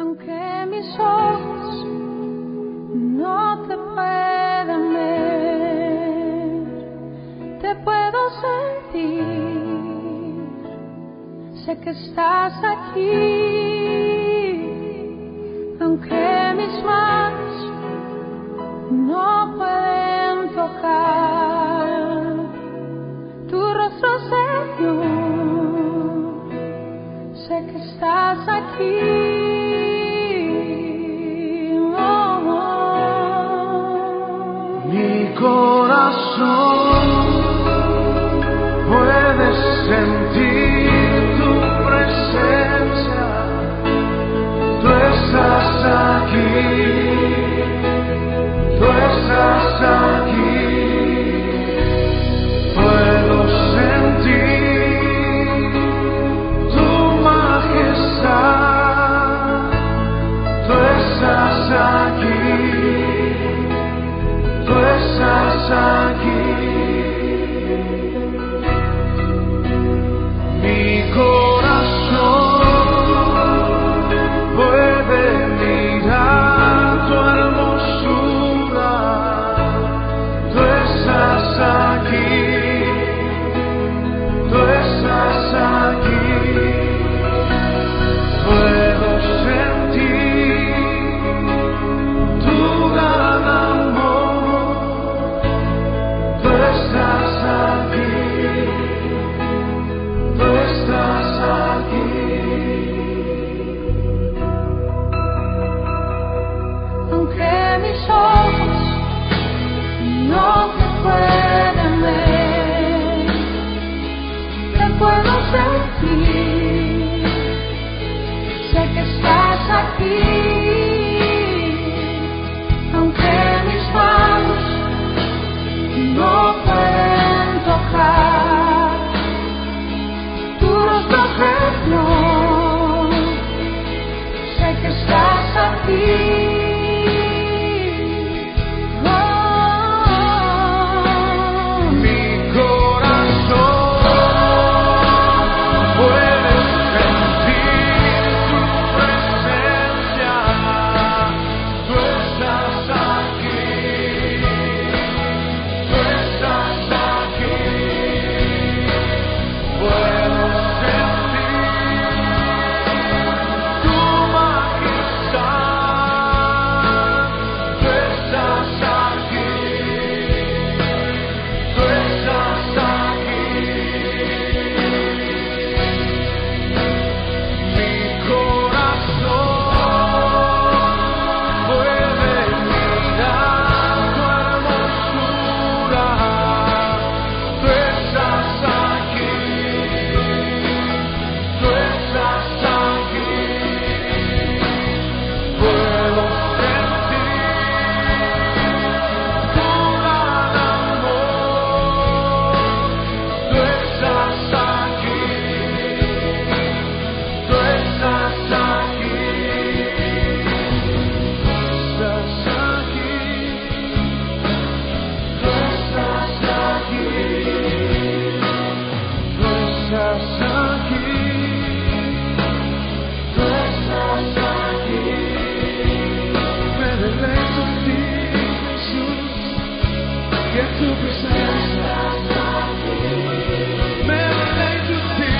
aunque mis ojos no te puedan ver, te puedo sentir, sé que estás aquí, aunque mis manos no pueden tocar tu rostro, Señor, sé que estás aquí. Mi corazón puede sentir tu presencia, tú estás aquí, tú estás aquí, puedo sentir tu majestad, tú estás aquí. Tú estás aquí, mi corazón puede mirar tu hermosura, tú estás aquí, tú estás aquí, puedo sentir tu gran amor. Tú estás aquí, tú estás aquí. Aunque mis ojos no te pueden ver, te puedo sentir, sé que estás aquí, aunque mis manos no pueden tocar tu rostro, Señor, sé que estás aquí. Mi corazón puede sentir tu presencia, tú estás aquí. Tú estás aquí, puedo sentir tu majestad. Tú estás aquí, tú estás aquí. Mi corazón puede mirar tu hermosura. Tú estás aquí, tú estás aquí, puedo sentir tu gran amor. Tú estás aquí, tú estás aquí, tú estás aquí, tú estás aquí. Tú estás aquí, tú estás aquí. Me deleito en ti, Jesús, y en tu presencia. Me deleito en ti,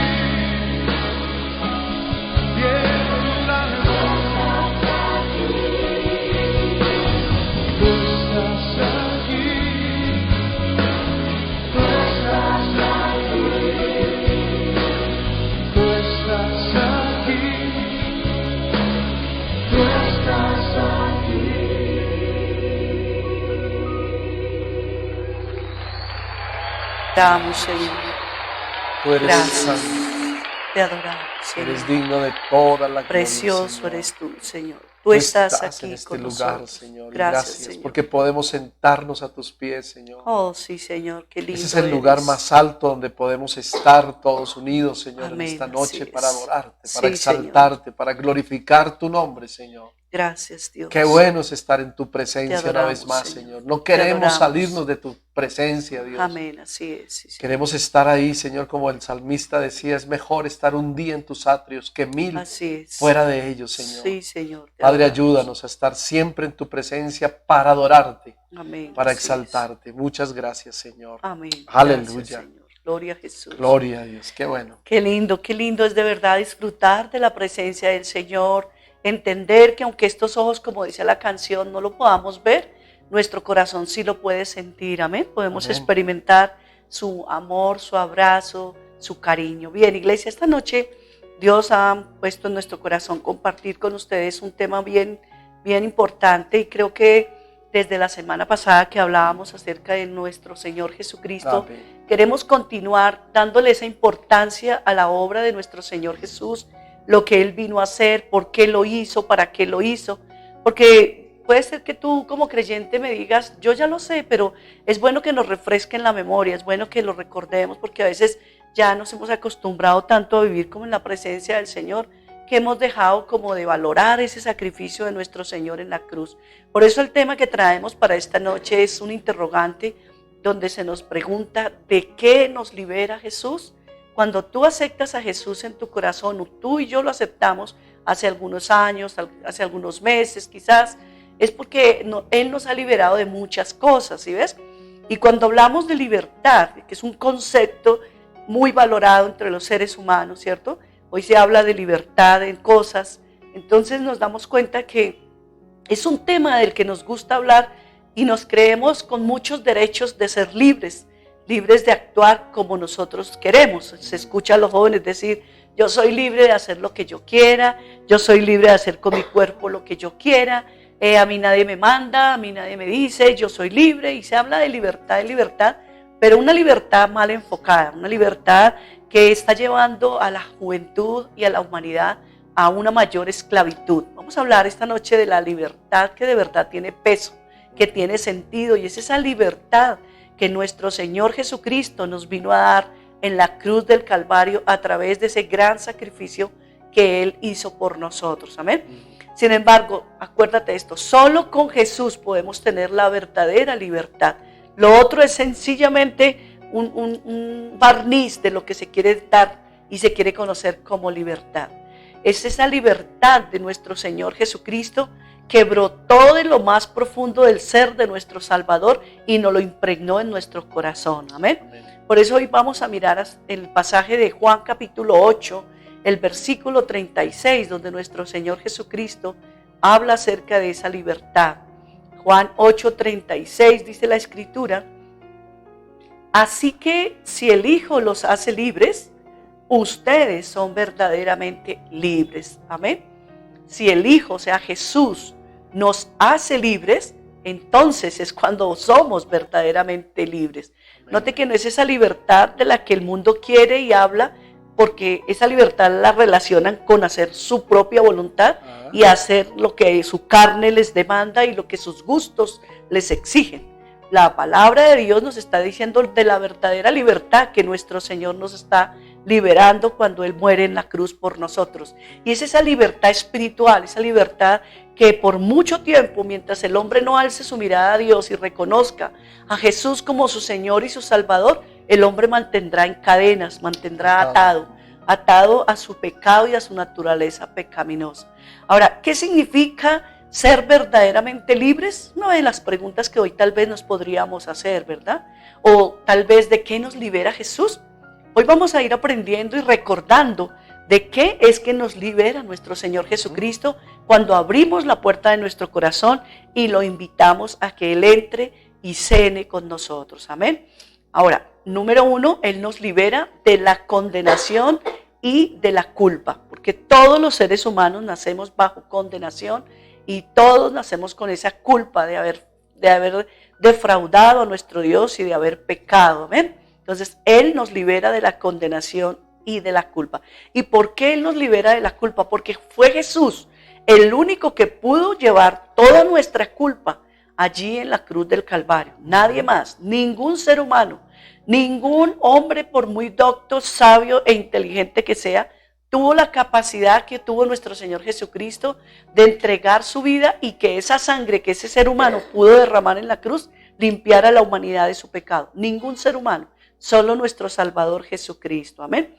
y en tu gran amor. Tú estás aquí, tú estás aquí. Tú estás aquí, tú estás aquí. Te amo, Señor. Tú eres el Gracias. santo, Te adoramos, Señor. eres digno de toda la gloria, Precioso Señor. eres tú, Señor. Tú estás aquí en este con lugar, nosotros. Señor. Y Gracias, Señor. porque podemos sentarnos a tus pies, Señor. Oh, sí, Señor, qué lindo Ese es el lugar eres. más alto donde podemos estar todos unidos, Señor, Amén, en esta así noche es. para adorarte, Sí, para exaltarte, para glorificar tu nombre, Señor. Gracias, Dios. Qué bueno es estar en tu presencia Te una vez adoramos, más, Señor. Señor. No Te queremos adoramos. salirnos de tu presencia, Dios. Amén, así es. Sí, sí. Queremos estar ahí, Señor, como el salmista decía, es mejor estar un día en tus atrios que 1000 Así es. fuera de ellos, Señor. Sí, Señor. Te Padre, adoramos. ayúdanos a estar siempre en tu presencia para adorarte, Amén. para así es. exaltarte. Muchas gracias, Señor. Amén. Aleluya. Gracias, Señor. Gloria a Jesús. Gloria a Dios, qué bueno. Qué lindo es de verdad disfrutar de la presencia del Señor, entender que aunque estos ojos, como dice la canción, no lo podamos ver, nuestro corazón sí lo puede sentir, amén. Podemos Amén. experimentar su amor, su abrazo, su cariño. Bien, iglesia, esta noche Dios ha puesto en nuestro corazón compartir con ustedes un tema bien importante, y creo que desde la semana pasada que hablábamos acerca de nuestro Señor Jesucristo, Amén. queremos continuar dándole esa importancia a la obra de nuestro Señor Jesús, lo que Él vino a hacer, por qué lo hizo, para qué lo hizo. Porque puede ser que tú como creyente me digas, yo ya lo sé, pero es bueno que nos refresquen la memoria, es bueno que lo recordemos, porque a veces ya nos hemos acostumbrado tanto a vivir como en la presencia del Señor, que hemos dejado como de valorar ese sacrificio de nuestro Señor en la cruz. Por eso el tema que traemos para esta noche es un interrogante donde se nos pregunta, ¿de qué nos libera Jesús? Cuando tú aceptas a Jesús en tu corazón, o tú y yo lo aceptamos hace algunos años, hace algunos meses quizás, es porque Él nos ha liberado de muchas cosas, ¿sí ves? Y cuando hablamos de libertad, que es un concepto muy valorado entre los seres humanos, ¿cierto? Hoy se habla de libertad en cosas, entonces nos damos cuenta que es un tema del que nos gusta hablar y nos creemos con muchos derechos de ser libres de actuar como nosotros queremos. Se escucha a los jóvenes decir, yo soy libre de hacer lo que yo quiera, yo soy libre de hacer con mi cuerpo lo que yo quiera, a mí nadie me manda, a mí nadie me dice, yo soy libre, y se habla de libertad, pero una libertad mal enfocada, una libertad que está llevando a la juventud y a la humanidad a una mayor esclavitud. Vamos a hablar esta noche de la libertad que de verdad tiene peso, que tiene sentido, y es esa libertad que nuestro Señor Jesucristo nos vino a dar en la cruz del Calvario a través de ese gran sacrificio que Él hizo por nosotros. Amén. Sin embargo, acuérdate de esto, solo con Jesús podemos tener la verdadera libertad. Lo otro es sencillamente un barniz de lo que se quiere dar y se quiere conocer como libertad. Es esa libertad de nuestro Señor Jesucristo que brotó de lo más profundo del ser de nuestro Salvador y nos lo impregnó en nuestro corazón. Amén. Amén. Por eso hoy vamos a mirar el pasaje de Juan capítulo 8, el versículo 36, donde nuestro Señor Jesucristo habla acerca de esa libertad. Juan 8:36 dice la Escritura, así que si el Hijo los hace libres, ustedes son verdaderamente libres. Amén. Si el Hijo, o sea Jesús, nos hace libres, entonces es cuando somos verdaderamente libres. Note que no es esa libertad de la que el mundo quiere y habla, porque esa libertad la relacionan con hacer su propia voluntad y hacer lo que su carne les demanda y lo que sus gustos les exigen. La palabra de Dios nos está diciendo de la verdadera libertad que nuestro Señor nos está liberando cuando Él muere en la cruz por nosotros. Y es esa libertad espiritual, esa libertad que por mucho tiempo, mientras el hombre no alce su mirada a Dios y reconozca a Jesús como su Señor y su Salvador, el hombre mantendrá en cadenas, mantendrá atado a su pecado y a su naturaleza pecaminosa. Ahora, ¿qué significa ser verdaderamente libres? Una de las preguntas que hoy tal vez nos podríamos hacer, ¿verdad? O tal vez, ¿de qué nos libera Jesús? Hoy vamos a ir aprendiendo y recordando de qué es que nos libera nuestro Señor Jesucristo cuando abrimos la puerta de nuestro corazón y lo invitamos a que Él entre y cene con nosotros. Amén. Ahora, número 1, Él nos libera de la condenación y de la culpa, porque todos los seres humanos nacemos bajo condenación y todos nacemos con esa culpa de haber defraudado a nuestro Dios y de haber pecado. Amén. Entonces, Él nos libera de la condenación y de la culpa. ¿Y por qué Él nos libera de la culpa? Porque fue Jesús el único que pudo llevar toda nuestra culpa allí en la cruz del Calvario. Nadie más, ningún ser humano, ningún hombre, por muy docto, sabio e inteligente que sea, tuvo la capacidad que tuvo nuestro Señor Jesucristo de entregar su vida y que esa sangre que ese ser humano pudo derramar en la cruz limpiara a la humanidad de su pecado. Ningún ser humano, solo nuestro Salvador Jesucristo. Amén.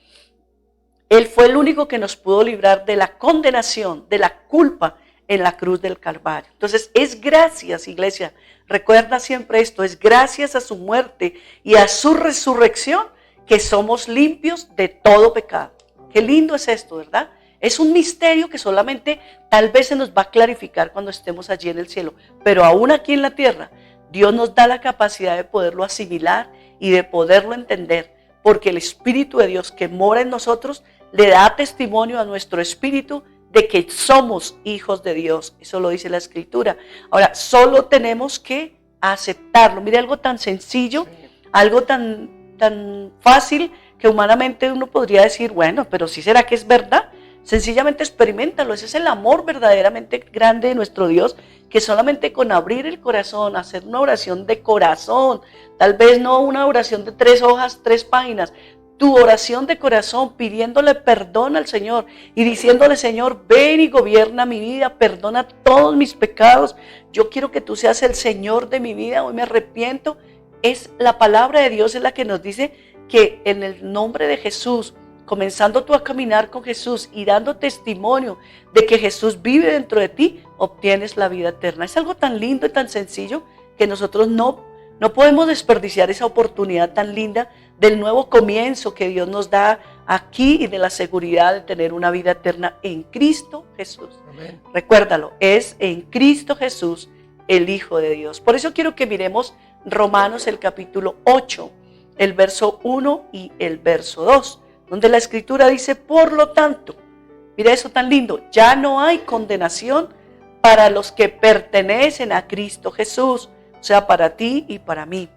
Él fue el único que nos pudo librar de la condenación, de la culpa en la cruz del Calvario. Entonces es gracias, iglesia, recuerda siempre esto, es gracias a su muerte y a su resurrección que somos limpios de todo pecado. Qué lindo es esto, ¿verdad? Es un misterio que solamente tal vez se nos va a clarificar cuando estemos allí en el cielo, pero aún aquí en la tierra, Dios nos da la capacidad de poderlo asimilar y de poderlo entender, porque el Espíritu de Dios que mora en nosotros le da testimonio a nuestro espíritu de que somos hijos de Dios. Eso lo dice la Escritura. Ahora, solo tenemos que aceptarlo. Mire, algo tan sencillo, algo tan fácil que humanamente uno podría decir, bueno, pero ¿sí será que es verdad? Sencillamente experiméntalo. Ese es el amor verdaderamente grande de nuestro Dios, que solamente con abrir el corazón, hacer una oración de corazón, tal vez no una oración de 3 hojas, 3 páginas, tu oración de corazón pidiéndole perdón al Señor y diciéndole, Señor, ven y gobierna mi vida, perdona todos mis pecados, yo quiero que tú seas el Señor de mi vida, hoy me arrepiento. Es la palabra de Dios es la que nos dice que en el nombre de Jesús, comenzando tú a caminar con Jesús y dando testimonio de que Jesús vive dentro de ti, obtienes la vida eterna. Es algo tan lindo y tan sencillo que nosotros no podemos desperdiciar esa oportunidad tan linda del nuevo comienzo que Dios nos da aquí y de la seguridad de tener una vida eterna en Cristo Jesús. Amén. Recuérdalo, es en Cristo Jesús el Hijo de Dios. Por eso quiero que miremos Romanos el capítulo 8, el verso 1 y el verso 2, donde la Escritura dice, por lo tanto, mira eso tan lindo, ya no hay condenación para los que pertenecen a Cristo Jesús, o sea, para ti y para mí.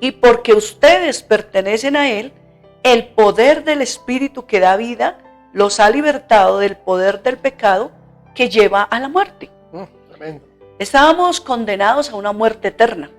Y porque ustedes pertenecen a Él, el poder del Espíritu que da vida los ha libertado del poder del pecado que lleva a la muerte. Amén. Estábamos condenados a una muerte eterna.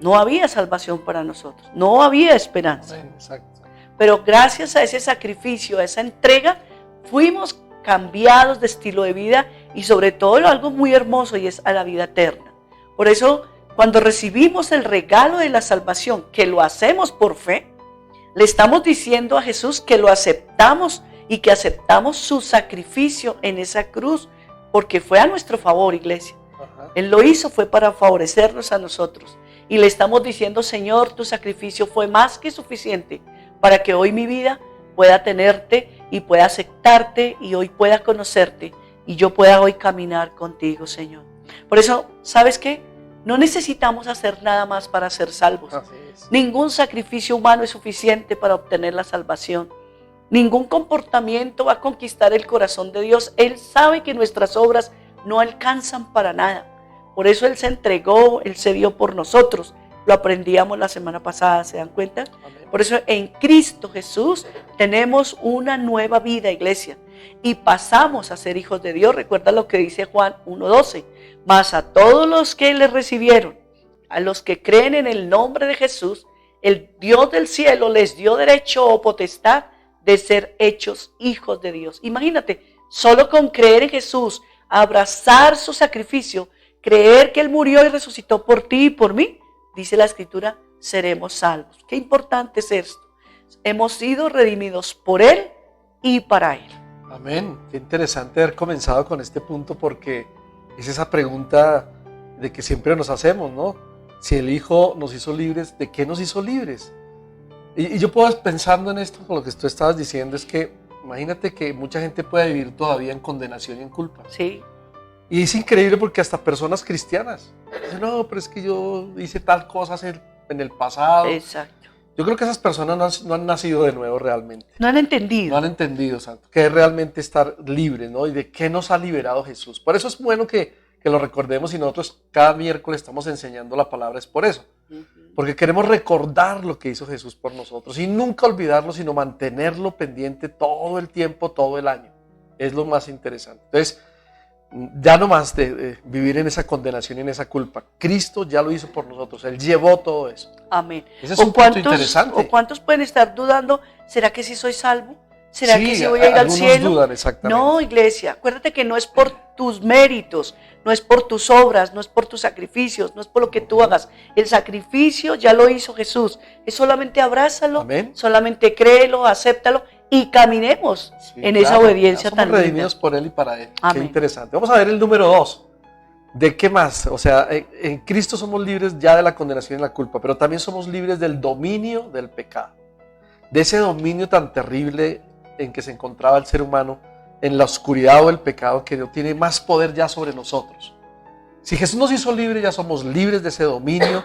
No había salvación para nosotros, no había esperanza. Amén. Exacto. Pero gracias a ese sacrificio, a esa entrega, fuimos cambiados de estilo de vida y sobre todo algo muy hermoso, y es a la vida eterna. Por eso, cuando recibimos el regalo de la salvación, que lo hacemos por fe, le estamos diciendo a Jesús que lo aceptamos y que aceptamos su sacrificio en esa cruz, porque fue a nuestro favor, iglesia. Ajá. Él lo hizo, fue para favorecernos a nosotros. Y le estamos diciendo, Señor, tu sacrificio fue más que suficiente para que hoy mi vida pueda tenerte y pueda aceptarte y hoy pueda conocerte y yo pueda hoy caminar contigo, Señor. Por eso, ¿sabes qué? No necesitamos hacer nada más para ser salvos. Así es. Ningún sacrificio humano es suficiente para obtener la salvación. Ningún comportamiento va a conquistar el corazón de Dios. Él sabe que nuestras obras no alcanzan para nada. Por eso Él se entregó, Él se dio por nosotros. Lo aprendíamos la semana pasada, ¿se dan cuenta? Amén. Por eso en Cristo Jesús tenemos una nueva vida, iglesia. Y pasamos a ser hijos de Dios. Recuerda lo que dice Juan 1:12. Mas a todos los que le recibieron, a los que creen en el nombre de Jesús, el Dios del cielo les dio derecho o potestad de ser hechos hijos de Dios. Imagínate, solo con creer en Jesús, abrazar su sacrificio, creer que Él murió y resucitó por ti y por mí, dice la Escritura, seremos salvos. Qué importante es esto. Hemos sido redimidos por Él y para Él. Amén. Qué interesante haber comenzado con este punto, porque es esa pregunta de que siempre nos hacemos, ¿no? Si el Hijo nos hizo libres, ¿de qué nos hizo libres? Y yo puedo, pensando en esto, con lo que tú estabas diciendo, es que imagínate que mucha gente puede vivir todavía en condenación y en culpa. Sí, Y es increíble porque hasta personas cristianas dicen, no, pero es que yo hice tal cosa en el pasado. exacto. Yo creo que esas personas no han nacido de nuevo realmente. No han entendido. No han entendido, santo, que es realmente estar libres, ¿no? Y de qué nos ha liberado Jesús. Por eso es bueno que lo recordemos, y nosotros cada miércoles estamos enseñando la palabra, es por eso. Porque queremos recordar lo que hizo Jesús por nosotros y nunca olvidarlo, sino mantenerlo pendiente todo el tiempo, todo el año. Es lo más interesante. Entonces, ya no más de vivir en esa condenación y en esa culpa. Cristo ya lo hizo por nosotros. Él llevó todo eso. Amén. Ese es un punto interesante. ¿O cuántos pueden estar dudando? ¿Será que sí soy salvo? ¿Será que sí voy a ir al algunos cielo? dudan, exactamente. No, iglesia, acuérdate que no es por tus méritos, no es por tus obras, no es por tus sacrificios, no es por lo que tú hagas. El sacrificio ya lo hizo Jesús. Es solamente abrázalo, Amén. solamente créelo, acéptalo y caminemos Sí, en esa claro, obediencia ya tan somos linda. redimidos por Él y para Él. Amén. Qué interesante. Vamos a ver el número 2. ¿De qué más? O sea, en Cristo somos libres ya de la condenación y la culpa, pero también somos libres del dominio del pecado. De ese dominio tan terrible en que se encontraba el ser humano, en la oscuridad o el pecado, que no tiene más poder ya sobre nosotros. Si Jesús nos hizo libres, ya somos libres de ese dominio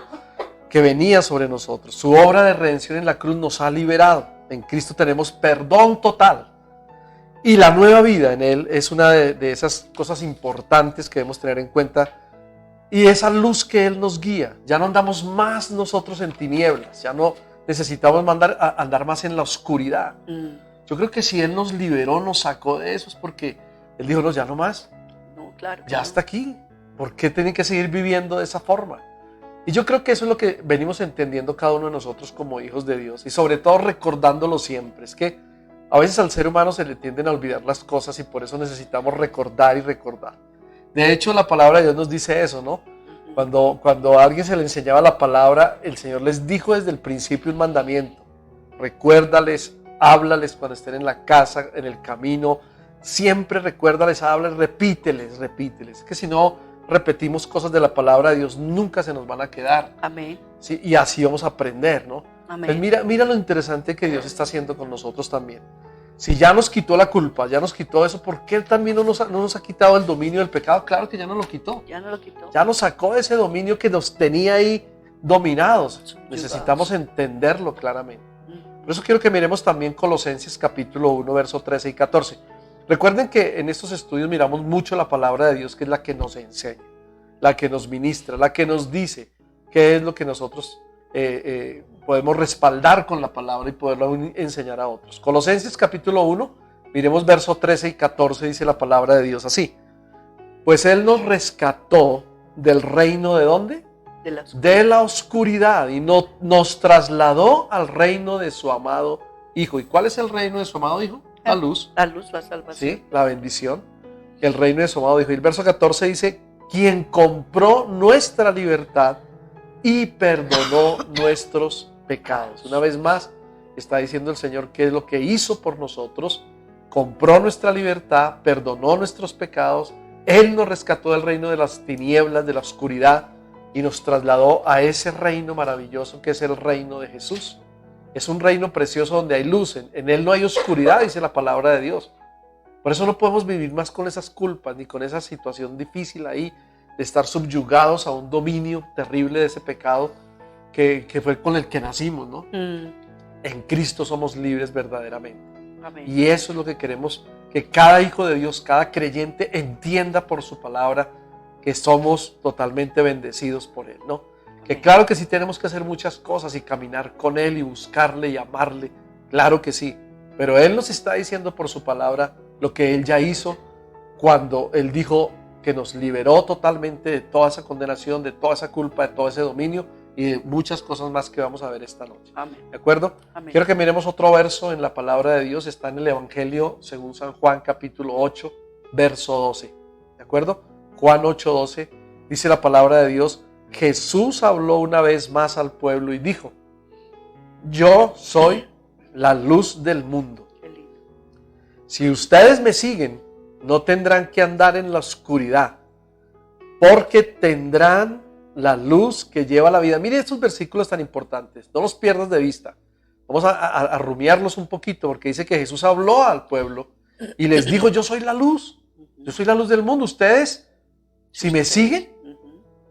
que venía sobre nosotros. Su obra de redención en la cruz nos ha liberado. En Cristo tenemos perdón total. Y la nueva vida en Él es una de esas cosas importantes que debemos tener en cuenta. Y esa luz que Él nos guía. Ya no andamos más nosotros en tinieblas. Ya no necesitamos andar más en la oscuridad. Yo creo que si Él nos liberó, nos sacó de eso, es porque Él dijo, no, ya no más. No, claro. Ya está aquí. ¿Por qué tienen que seguir viviendo de esa forma? Y yo creo que eso es lo que venimos entendiendo cada uno de nosotros como hijos de Dios. Y sobre todo recordándolo siempre. Es que a veces al ser humano se le tienden a olvidar las cosas y por eso necesitamos recordar y recordar. De hecho, la palabra de Dios nos dice eso, ¿no? Cuando a alguien se le enseñaba la palabra, el Señor les dijo desde el principio un mandamiento. Recuérdales, háblales cuando estén en la casa, en el camino. Siempre recuérdales, háblales, repíteles. Que si no repetimos cosas de la palabra de Dios, nunca se nos van a quedar. Amén. ¿Sí? Y así vamos a aprender, ¿no? Amén. Pues mira lo interesante que Dios está haciendo con nosotros también. Si ya nos quitó la culpa, ya nos quitó eso, ¿por qué también no nos ha quitado el dominio del pecado? Claro que ya nos lo quitó. Ya no lo quitó. Ya nos sacó de ese dominio que nos tenía ahí dominados. Necesitamos entenderlo claramente. Por eso quiero que miremos también Colosenses capítulo 1, versos 13 y 14. Recuerden que en estos estudios miramos mucho la palabra de Dios, que es la que nos enseña, la que nos ministra, la que nos dice qué es lo que nosotros podemos respaldar con la palabra y poderlo enseñar a otros. Colosenses capítulo 1, miremos versos 13 y 14, dice la palabra de Dios así. Pues Él nos rescató del reino ¿de dónde? De la oscuridad y nos trasladó al reino de su amado Hijo. ¿Y cuál es el reino de su amado Hijo? La luz. La luz, la salvación. Sí, la bendición. El reino de su amado Hijo. Y el verso 14 dice, quien compró nuestra libertad y perdonó nuestros pecados. Una vez más, está diciendo el Señor qué es lo que hizo por nosotros. Compró nuestra libertad, perdonó nuestros pecados. Él nos rescató del reino de las tinieblas, de la oscuridad, y nos trasladó a ese reino maravilloso que es el reino de Jesús. Es un reino precioso donde hay luz. En Él no hay oscuridad, dice la palabra de Dios. Por eso no podemos vivir más con esas culpas, ni con esa situación difícil ahí, de estar subyugados a un dominio terrible de ese pecado que fue con el que nacimos, ¿no? En Cristo somos libres verdaderamente. Amén. Y eso es lo que queremos que cada hijo de Dios, cada creyente entienda por su palabra, que somos totalmente bendecidos por Él, ¿no? Que claro que sí tenemos que hacer muchas cosas y caminar con Él y buscarle y amarle, claro que sí, pero Él nos está diciendo por su palabra lo que Él ya hizo cuando Él dijo que nos liberó totalmente de toda esa condenación, de toda esa culpa, de todo ese dominio y de muchas cosas más que vamos a ver esta noche. Amén. ¿De acuerdo? Amén. Quiero que miremos otro verso en la palabra de Dios, está en el Evangelio según San Juan capítulo 8, verso 12. ¿De acuerdo? Juan 8:12 dice la palabra de Dios, Jesús habló una vez más al pueblo y dijo, yo soy la luz del mundo. Qué lindo. Si ustedes me siguen, no tendrán que andar en la oscuridad, porque tendrán la luz que lleva la vida. Mire estos versículos tan importantes, no los pierdas de vista. Vamos a rumiarlos un poquito, porque dice que Jesús habló al pueblo y les dijo, yo soy la luz del mundo. Ustedes, si me siguen,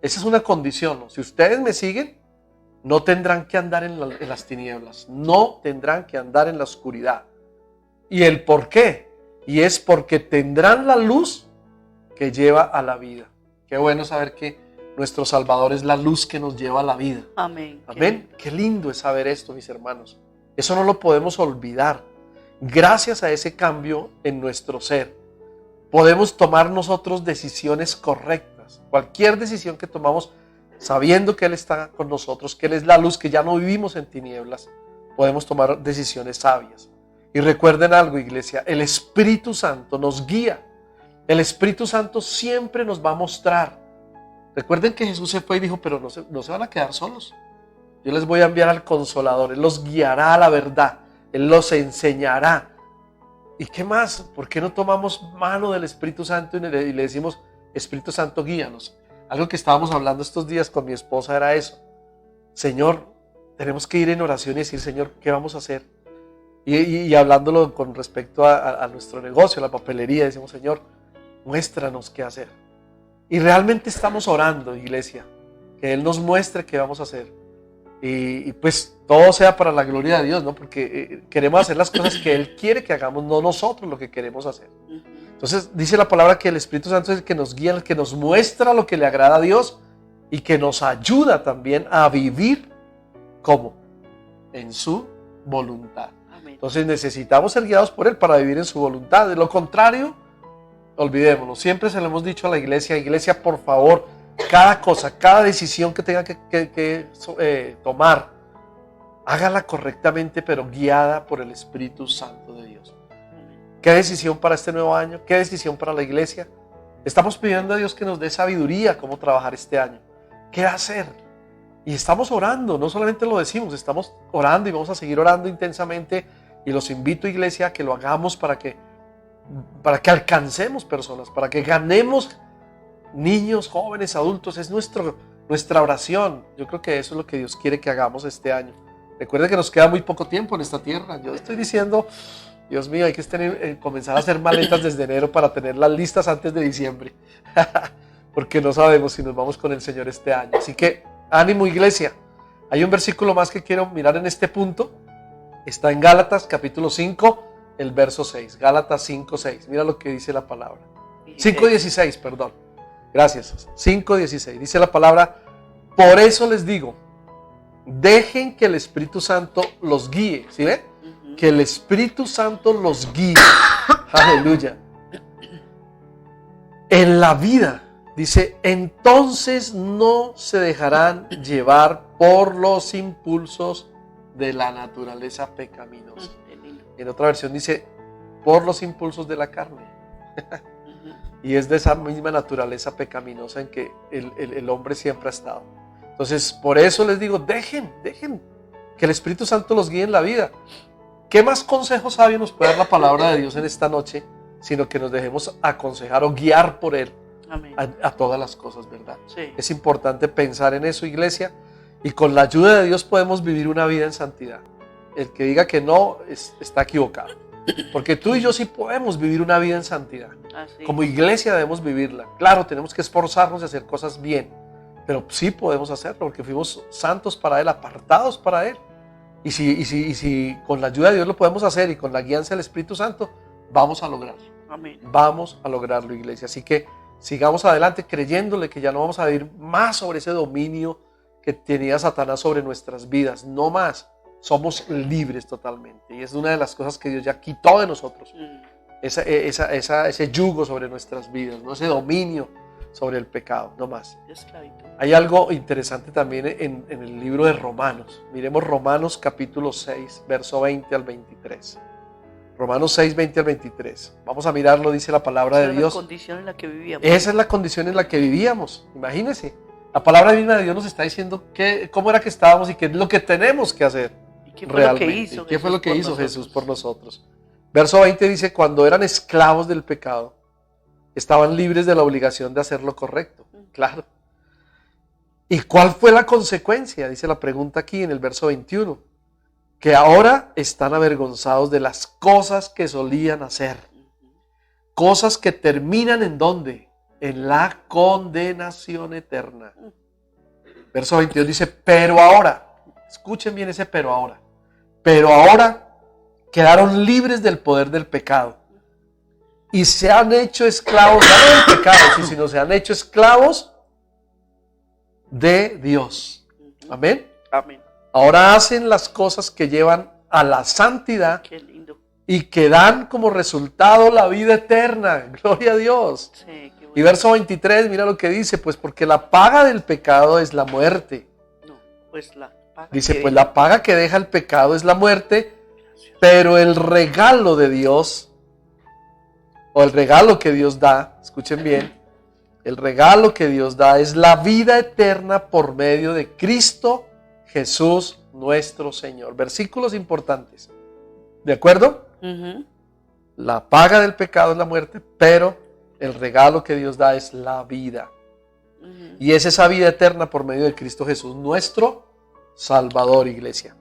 esa es una condición, ¿no? Si ustedes me siguen, no tendrán que andar en las tinieblas, no tendrán que andar en la oscuridad. ¿Y el por qué? Y es porque tendrán la luz que lleva a la vida. Qué bueno saber que nuestro Salvador es la luz que nos lleva a la vida. Amén. Amén. Qué lindo es saber esto, mis hermanos. Eso no lo podemos olvidar. Gracias a ese cambio en nuestro ser, podemos tomar nosotros decisiones correctas. Cualquier decisión que tomamos sabiendo que Él está con nosotros, que Él es la luz, que ya no vivimos en tinieblas, podemos tomar decisiones sabias. Y recuerden algo, iglesia, el Espíritu Santo nos guía. El Espíritu Santo siempre nos va a mostrar. Recuerden que Jesús se fue y dijo, pero no se van a quedar solos. Yo les voy a enviar al Consolador. Él los guiará a la verdad. Él los enseñará. ¿Y qué más? ¿Por qué no tomamos mano del Espíritu Santo y le decimos, Espíritu Santo, guíanos? Algo que estábamos hablando estos días con mi esposa era eso. Señor, tenemos que ir en oración y decir, Señor, ¿qué vamos a hacer? Y hablándolo con respecto a nuestro negocio, a la papelería, decimos, Señor, muéstranos qué hacer. Y realmente estamos orando, iglesia, que Él nos muestre qué vamos a hacer. Y pues todo sea para la gloria de Dios, ¿no? Porque queremos hacer las cosas que Él quiere que hagamos, no nosotros lo que queremos hacer. Entonces dice la palabra que el Espíritu Santo es el que nos guía, el que nos muestra lo que le agrada a Dios y que nos ayuda también a vivir como en su voluntad. Entonces necesitamos ser guiados por Él para vivir en su voluntad. De lo contrario, olvidémonos. Siempre se lo hemos dicho a la iglesia, iglesia, por favor, cada cosa, cada decisión que tenga que tomar, hágala correctamente, pero guiada por el Espíritu Santo de Dios. ¿Qué decisión para este nuevo año? ¿Qué decisión para la iglesia? Estamos pidiendo a Dios que nos dé sabiduría cómo trabajar este año. ¿Qué hacer? Y estamos orando, no solamente lo decimos, estamos orando y vamos a seguir orando intensamente. Y los invito, iglesia, a que lo hagamos para que alcancemos personas, para que ganemos niños, jóvenes, adultos. Es nuestra oración. Yo creo que eso es lo que Dios quiere que hagamos este año. Recuerden que nos queda muy poco tiempo en esta tierra. Yo estoy diciendo, Dios mío, hay que comenzar a hacer maletas desde enero para tenerlas listas antes de diciembre. Porque no sabemos si nos vamos con el Señor este año. Así que ánimo, iglesia. Hay un versículo más que quiero mirar en este punto. Está en Gálatas capítulo 5, el verso 6. Gálatas 5, 6. Mira lo que dice la palabra. 5:16, perdón. Gracias. 5:16. Dice la palabra, por eso les digo, dejen que el Espíritu Santo los guíe. ¿Sí ven? Que el Espíritu Santo los guíe. Aleluya. En la vida. Dice, entonces no se dejarán llevar por los impulsos de la naturaleza pecaminosa. En otra versión dice, por los impulsos de la carne. Y es de esa misma naturaleza pecaminosa en que el hombre siempre ha estado. Entonces, por eso les digo, dejen que el Espíritu Santo los guíe en la vida. ¿Qué más consejo sabio nos puede dar la palabra de Dios en esta noche? Sino que nos dejemos aconsejar o guiar por Él. A todas las cosas, ¿verdad? Sí. Es importante pensar en eso, iglesia, y con la ayuda de Dios podemos vivir una vida en santidad. El que diga que no está equivocado, porque tú y yo sí podemos vivir una vida en santidad. Como iglesia debemos vivirla. Claro, tenemos que esforzarnos y hacer cosas bien, pero sí podemos hacerlo porque fuimos santos para Él, apartados para Él. Y si con la ayuda de Dios lo podemos hacer y con la guianza del Espíritu Santo, vamos a lograrlo. Amén. Vamos a lograrlo, iglesia. Así que sigamos adelante creyéndole que ya no vamos a vivir más sobre ese dominio que tenía Satanás sobre nuestras vidas. No más. Somos libres totalmente. Y es una de las cosas que Dios ya quitó de nosotros. Ese yugo sobre nuestras vidas, ¿no? Ese dominio sobre el pecado. No más. Hay algo interesante también en el libro de Romanos. Miremos Romanos capítulo 6, verso 20 al 23. Romanos 6, 20 al 23. Vamos a mirarlo, dice la palabra de Dios. Esa es la condición en la que vivíamos. Esa es la condición en la que vivíamos. Imagínense. La palabra divina de Dios nos está diciendo cómo era que estábamos y qué es lo que tenemos que hacer. ¿Y qué fue realmente? Lo que hizo ¿Qué fue lo que hizo Jesús por nosotros? Verso 20 dice, cuando eran esclavos del pecado, estaban libres de la obligación de hacer lo correcto. Claro. ¿Y cuál fue la consecuencia? Dice la pregunta aquí en el verso 21. Que ahora están avergonzados de las cosas que solían hacer. Cosas que terminan ¿en dónde? En la condenación eterna. Verso 22 dice, pero ahora, escuchen bien ese pero ahora quedaron libres del poder del pecado. Y se han hecho esclavos, no del pecado, sino se han hecho esclavos de Dios. Amén. Amén. Ahora hacen las cosas que llevan a la santidad. Qué lindo. Y que dan como resultado la vida eterna. Gloria a Dios. Sí, qué bueno. Y verso 23, mira lo que dice, pues porque la paga del pecado es la muerte. No, pues la paga. Dice, pues la paga que deja el pecado es la muerte, Pero el regalo de Dios, o el regalo que Dios da, escuchen bien, el regalo que Dios da es la vida eterna por medio de Cristo Jesús nuestro Señor. Versículos importantes. ¿De acuerdo? Ujú. La paga del pecado es la muerte, pero el regalo que Dios da es la vida. Ujú. Y es esa vida eterna por medio de Cristo Jesús nuestro Salvador, iglesia.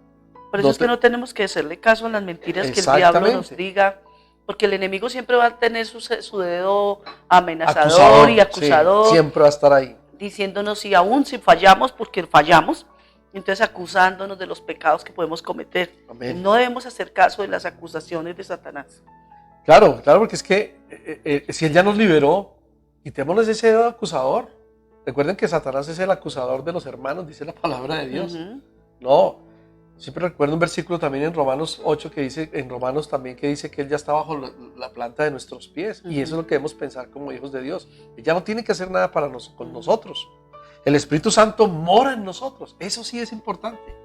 Por eso es que no tenemos que hacerle caso a las mentiras que el diablo nos Exactamente. diga, porque el enemigo siempre va a tener su dedo amenazador Acusador, y acusador, sí, siempre va a estar ahí. diciéndonos si aún si fallamos, porque fallamos, entonces acusándonos de los pecados que podemos cometer. Amén. No debemos hacer caso de las acusaciones de Satanás. Claro, claro, porque es que si Él ya nos liberó, quitémonos ese dedo acusador. Recuerden que Satanás es el acusador de los hermanos, dice la palabra de Dios. Ujú. No, siempre recuerdo un versículo también en Romanos 8 que dice, en Romanos también que dice que Él ya está bajo la planta de nuestros pies. Y eso es lo que debemos pensar como hijos de Dios. Él ya no tiene que hacer nada con nosotros. El Espíritu Santo mora en nosotros. Eso sí es importante.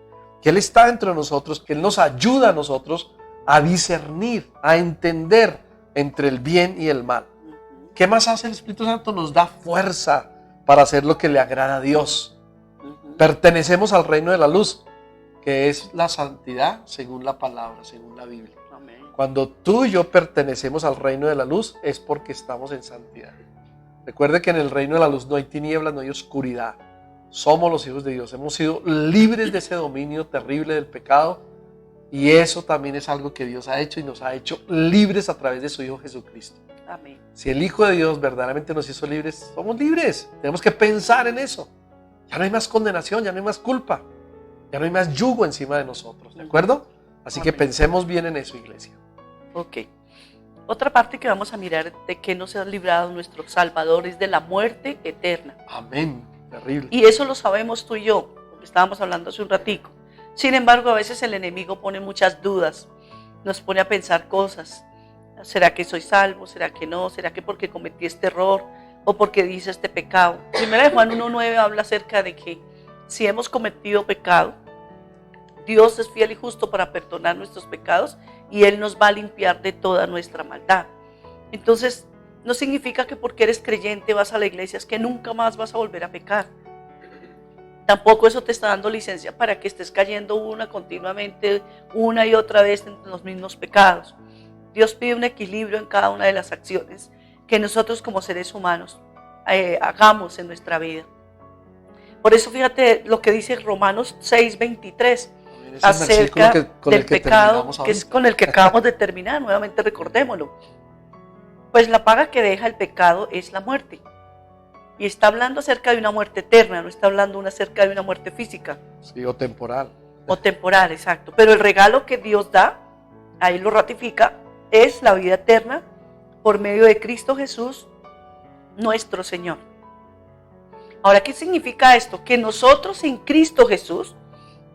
Que Él está dentro de nosotros, que Él nos ayuda a nosotros a discernir, a entender entre el bien y el mal. ¿Qué más hace el Espíritu Santo? Nos da fuerza para hacer lo que le agrada a Dios. Ujú. Pertenecemos al reino de la luz, que es la santidad según la palabra, según la Biblia. Amén. Cuando tú y yo pertenecemos al reino de la luz es porque estamos en santidad. Recuerde que en el reino de la luz no hay tinieblas, no hay oscuridad. Somos los hijos de Dios. Hemos sido libres de ese dominio terrible del pecado. Y eso también es algo que Dios ha hecho y nos ha hecho libres a través de su Hijo Jesucristo. Amén. Si el Hijo de Dios verdaderamente nos hizo libres, somos libres. Tenemos que pensar en eso. Ya no hay más condenación, ya no hay más culpa. Ya no hay más yugo encima de nosotros. ¿De acuerdo? Así que Amén. pensemos bien en eso, iglesia. Ok. Otra parte que vamos a mirar de que nos ha librado nuestro Salvador es de la muerte eterna. Amén. Terrible. Y eso lo sabemos tú y yo, porque estábamos hablando hace un ratico. Sin embargo, a veces el enemigo pone muchas dudas, nos pone a pensar cosas. ¿Será que soy salvo? ¿Será que no? ¿Será que porque cometí este error o porque hice este pecado? Primera de Juan 1:9 habla acerca de que si hemos cometido pecado, Dios es fiel y justo para perdonar nuestros pecados y Él nos va a limpiar de toda nuestra maldad. Entonces, no significa que porque eres creyente vas a la iglesia, es que nunca más vas a volver a pecar. Tampoco eso te está dando licencia para que estés cayendo continuamente, una y otra vez en los mismos pecados. Dios pide un equilibrio en cada una de las acciones que nosotros como seres humanos hagamos en nuestra vida. Por eso fíjate lo que dice Romanos 6:23 acerca del pecado, que es con el que acabamos de terminar, nuevamente recordémoslo. Pues la paga que deja el pecado es la muerte. Y está hablando acerca de una muerte eterna, no está hablando acerca de una muerte física. Sí, o temporal. O temporal, exacto. Pero el regalo que Dios da, ahí lo ratifica, es la vida eterna por medio de Cristo Jesús, nuestro Señor. Ahora, ¿qué significa esto? Que nosotros en Cristo Jesús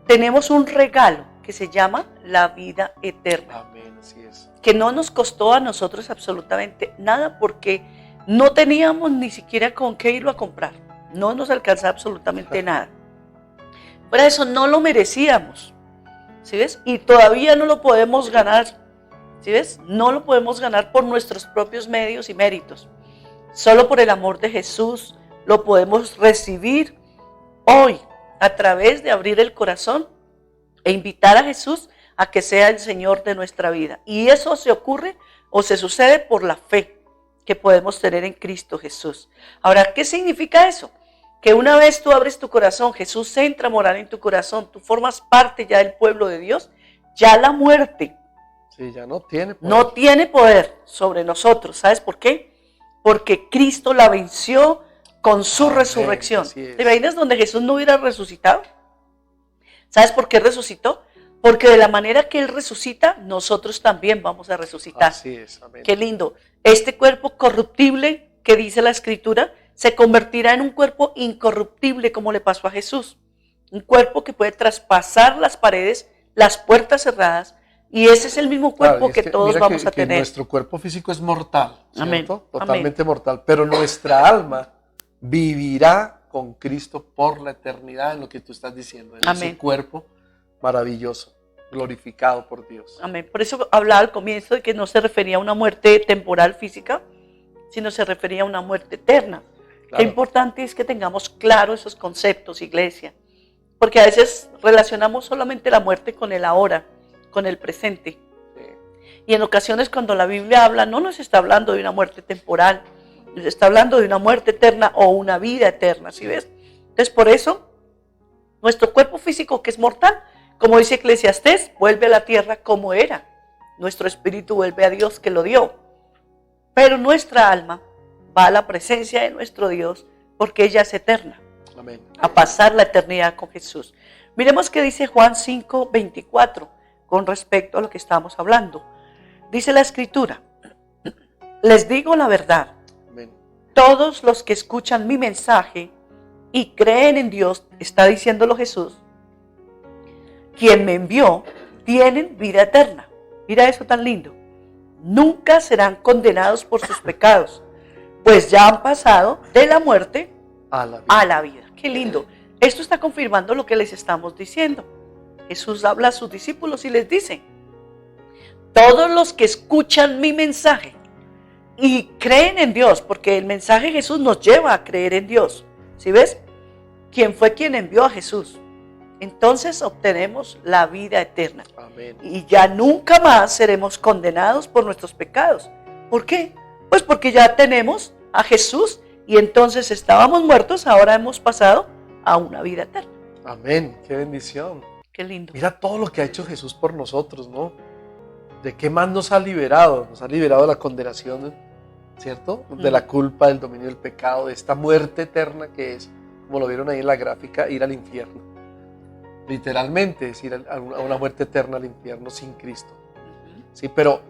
tenemos un regalo que se llama la vida eterna. Amén, así es. Que no nos costó a nosotros absolutamente nada porque no teníamos ni siquiera con qué irlo a comprar. No nos alcanzaba absolutamente nada. Por eso no lo merecíamos. ¿Sí ves? Y todavía no lo podemos ganar. ¿Sí ves? No lo podemos ganar por nuestros propios medios y méritos. Solo por el amor de Jesús lo podemos recibir hoy a través de abrir el corazón e invitar a Jesús a que sea el Señor de nuestra vida. Y eso se ocurre o se sucede por la fe que podemos tener en Cristo Jesús. Ahora, ¿qué significa eso? Que una vez tú abres tu corazón, Jesús entra a morar en tu corazón, tú formas parte ya del pueblo de Dios, ya la muerte Sí, ya no tiene poder. no tiene poder sobre nosotros. ¿Sabes por qué? Porque Cristo la venció con su Amén, resurrección. así es. ¿Te imaginas donde Jesús no hubiera resucitado? ¿Sabes por qué resucitó? Porque de la manera que Él resucita, nosotros también vamos a resucitar. Así es, amén. Qué lindo. Este cuerpo corruptible que dice la Escritura se convertirá en un cuerpo incorruptible como le pasó a Jesús. Un cuerpo que puede traspasar las paredes, las puertas cerradas, y ese es el mismo Claro, cuerpo y es que todos mira vamos a que tener. nuestro cuerpo físico es mortal, ¿cierto? Amén, Totalmente mortal, pero nuestra alma vivirá con Cristo por la eternidad en lo que tú estás diciendo, en Amén. ese cuerpo maravilloso. glorificado por Dios. Amén. Por eso hablaba al comienzo de que no se refería a una muerte temporal física, sino se refería a una muerte eterna. Claro. Qué importante es que tengamos claro esos conceptos, iglesia, porque a veces relacionamos solamente la muerte con el ahora, con el presente. Sí. Y en ocasiones cuando la Biblia habla, no nos está hablando de una muerte temporal, nos está hablando de una muerte eterna o una vida eterna, ¿sí ves? Entonces por eso, nuestro cuerpo físico que es mortal, como dice Eclesiastés, vuelve a la tierra como era. Nuestro espíritu vuelve a Dios que lo dio. Pero nuestra alma va a la presencia de nuestro Dios porque ella es eterna. Amén. A pasar la eternidad con Jesús. Miremos qué dice Juan 5:24 con respecto a lo que estamos hablando. Dice la Escritura, les digo la verdad, Amén. todos los que escuchan mi mensaje y creen en Dios, está diciéndolo Jesús, quien me envió, tienen vida eterna. Mira eso tan lindo. Nunca serán condenados por sus pecados, pues ya han pasado de la muerte A la vida. a la vida. Qué lindo. Esto está confirmando lo que les estamos diciendo. Jesús habla a sus discípulos y les dice, todos los que escuchan mi mensaje y creen en Dios, porque el mensaje de Jesús nos lleva a creer en Dios. ¿Sí ves? ¿Quién fue quien envió a Jesús? Entonces obtenemos la vida eterna. Amén. Y ya nunca más seremos condenados por nuestros pecados. ¿Por qué? Pues porque ya tenemos a Jesús y entonces estábamos muertos, ahora hemos pasado a una vida eterna. Amén. Qué bendición. Qué lindo. Mira todo lo que ha hecho Jesús por nosotros, ¿no? ¿De qué más nos ha liberado? Nos ha liberado de la condenación, ¿cierto? De la culpa, del dominio del pecado, de esta muerte eterna que es, como lo vieron ahí en la gráfica, ir al infierno. Literalmente es ir a una muerte eterna al infierno sin Cristo. Sí, pero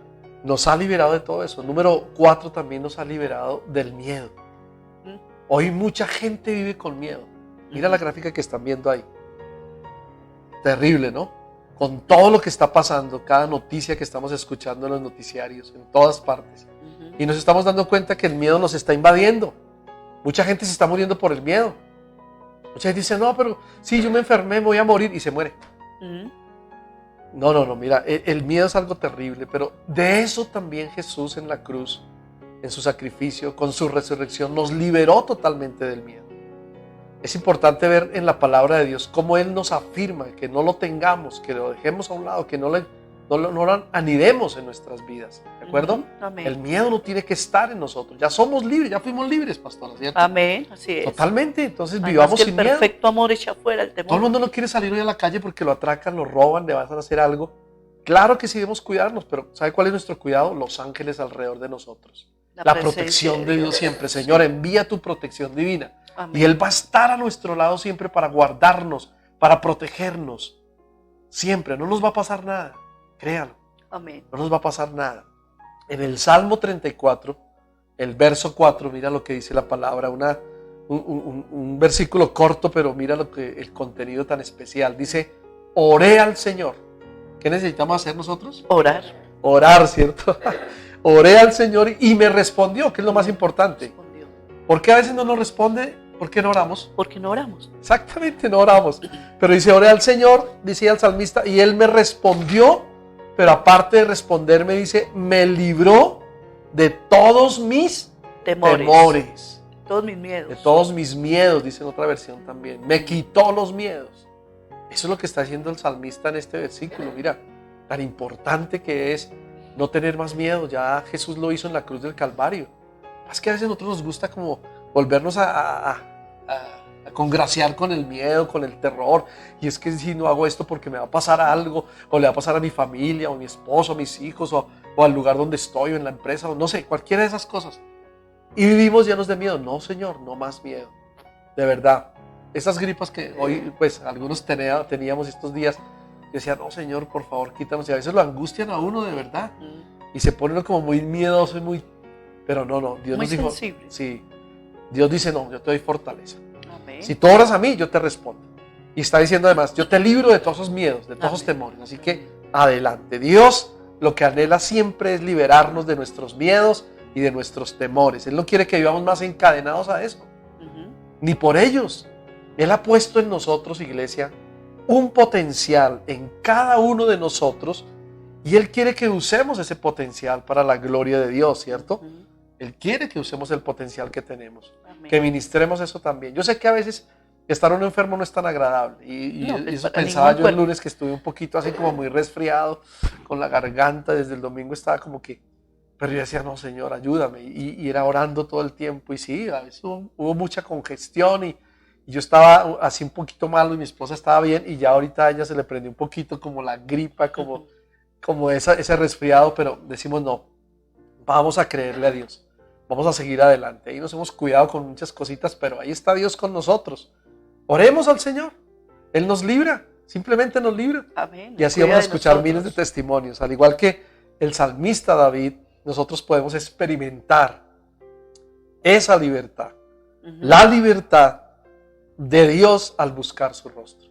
nos ha liberado de todo eso. Número 4 también nos ha liberado del miedo. Hoy mucha gente vive con miedo. Mira la gráfica que están viendo ahí. Terrible, ¿no? Con todo lo que está pasando, cada noticia que estamos escuchando en los noticiarios, en todas partes. Y nos estamos dando cuenta que el miedo nos está invadiendo. Mucha gente se está muriendo por el miedo. Mucha gente dice, no, pero sí, yo me enfermé, me voy a morir, y se muere. No, mira, el miedo es algo terrible, pero de eso también Jesús en la cruz, en su sacrificio, con su resurrección, nos liberó totalmente del miedo. Es importante ver en la palabra de Dios cómo Él nos afirma que no lo tengamos, que lo dejemos a un lado, que no lo anidemos en nuestras vidas, ¿de acuerdo? Amén. El miedo no tiene que estar en nosotros, ya somos libres, ya fuimos libres, pastora, ¿cierto? Amén, así es. Totalmente, entonces Además vivamos que sin el miedo. perfecto amor echa fuera el temor. Todo el mundo no quiere salir hoy a la calle porque lo atracan, lo roban, le van a hacer algo. Claro que sí debemos cuidarnos, pero ¿sabe cuál es nuestro cuidado? Los ángeles alrededor de nosotros. La presencia protección de Dios siempre. Señor, envía tu protección divina. Amén. Y Él va a estar a nuestro lado siempre para guardarnos, para protegernos. Siempre, no nos va a pasar nada. Créalo, Amén. no nos va a pasar nada. En el Salmo 34, el verso 4, mira lo que dice la palabra, un versículo corto, pero mira el contenido tan especial. Dice, oré al Señor. ¿Qué necesitamos hacer nosotros? Orar. Orar, ¿cierto? Oré al Señor y me respondió, que es lo más importante. Respondió. ¿Por qué a veces no nos responde? ¿Por qué no oramos? Porque no oramos. Exactamente, no oramos. Pero dice, oré al Señor, decía el salmista, y Él me respondió, pero aparte de responderme, dice, me libró de todos mis temores. Todos mis miedos. De todos mis miedos, dice en otra versión también. Me quitó los miedos. Eso es lo que está haciendo el salmista en este versículo. Mira, tan importante que es no tener más miedo. Ya Jesús lo hizo en la cruz del Calvario. Es que a veces a nosotros nos gusta como volvernos a congraciar con el miedo, con el terror. Y es que si no hago esto porque me va a pasar algo, o le va a pasar a mi familia, o a mi esposo, a mis hijos, o al lugar donde estoy, o en la empresa, o no sé, cualquiera de esas cosas. Y vivimos llenos de miedo. No, Señor, no más miedo. De verdad. Esas gripas que hoy, pues, algunos teníamos estos días, decían, no, Señor, por favor, quítanos. Y a veces lo angustian a uno de verdad. Y se pone uno como muy miedoso y muy... Pero no, Dios Muy nos dijo... sensible. Sí. Dios dice, no, yo te doy fortaleza. Amén. Si tú oras a mí, yo te respondo. Y está diciendo además, yo te libro de todos esos miedos, de todos esos Amén. temores. Así que, adelante. Dios lo que anhela siempre es liberarnos de nuestros miedos y de nuestros temores. Él no quiere que vivamos más encadenados a eso. Ni por ellos. Él ha puesto en nosotros, iglesia, un potencial en cada uno de nosotros y Él quiere que usemos ese potencial para la gloria de Dios, ¿cierto? Él quiere que usemos el potencial que tenemos, Amén. que ministremos eso también. Yo sé que a veces estar uno enfermo no es tan agradable y No, eso para pensaba ningún yo el cuerpo. lunes, que estuve un poquito así como muy resfriado con la garganta. Desde el domingo estaba como que, pero yo decía, no, Señor, ayúdame, y era orando todo el tiempo. Y sí, a veces hubo mucha congestión y yo estaba así un poquito malo y mi esposa estaba bien, y ya ahorita a ella se le prendió un poquito como la gripa, como ese resfriado, pero decimos no, vamos a creerle a Dios, vamos a seguir adelante. Ahí nos hemos cuidado con muchas cositas, pero ahí está Dios con nosotros. Oremos al Señor, Él nos libra, simplemente nos libra. Amén. Y así Cuida vamos a de escuchar nosotros. miles de testimonios. Al igual que el salmista David, nosotros podemos experimentar esa libertad, la libertad de Dios al buscar su rostro.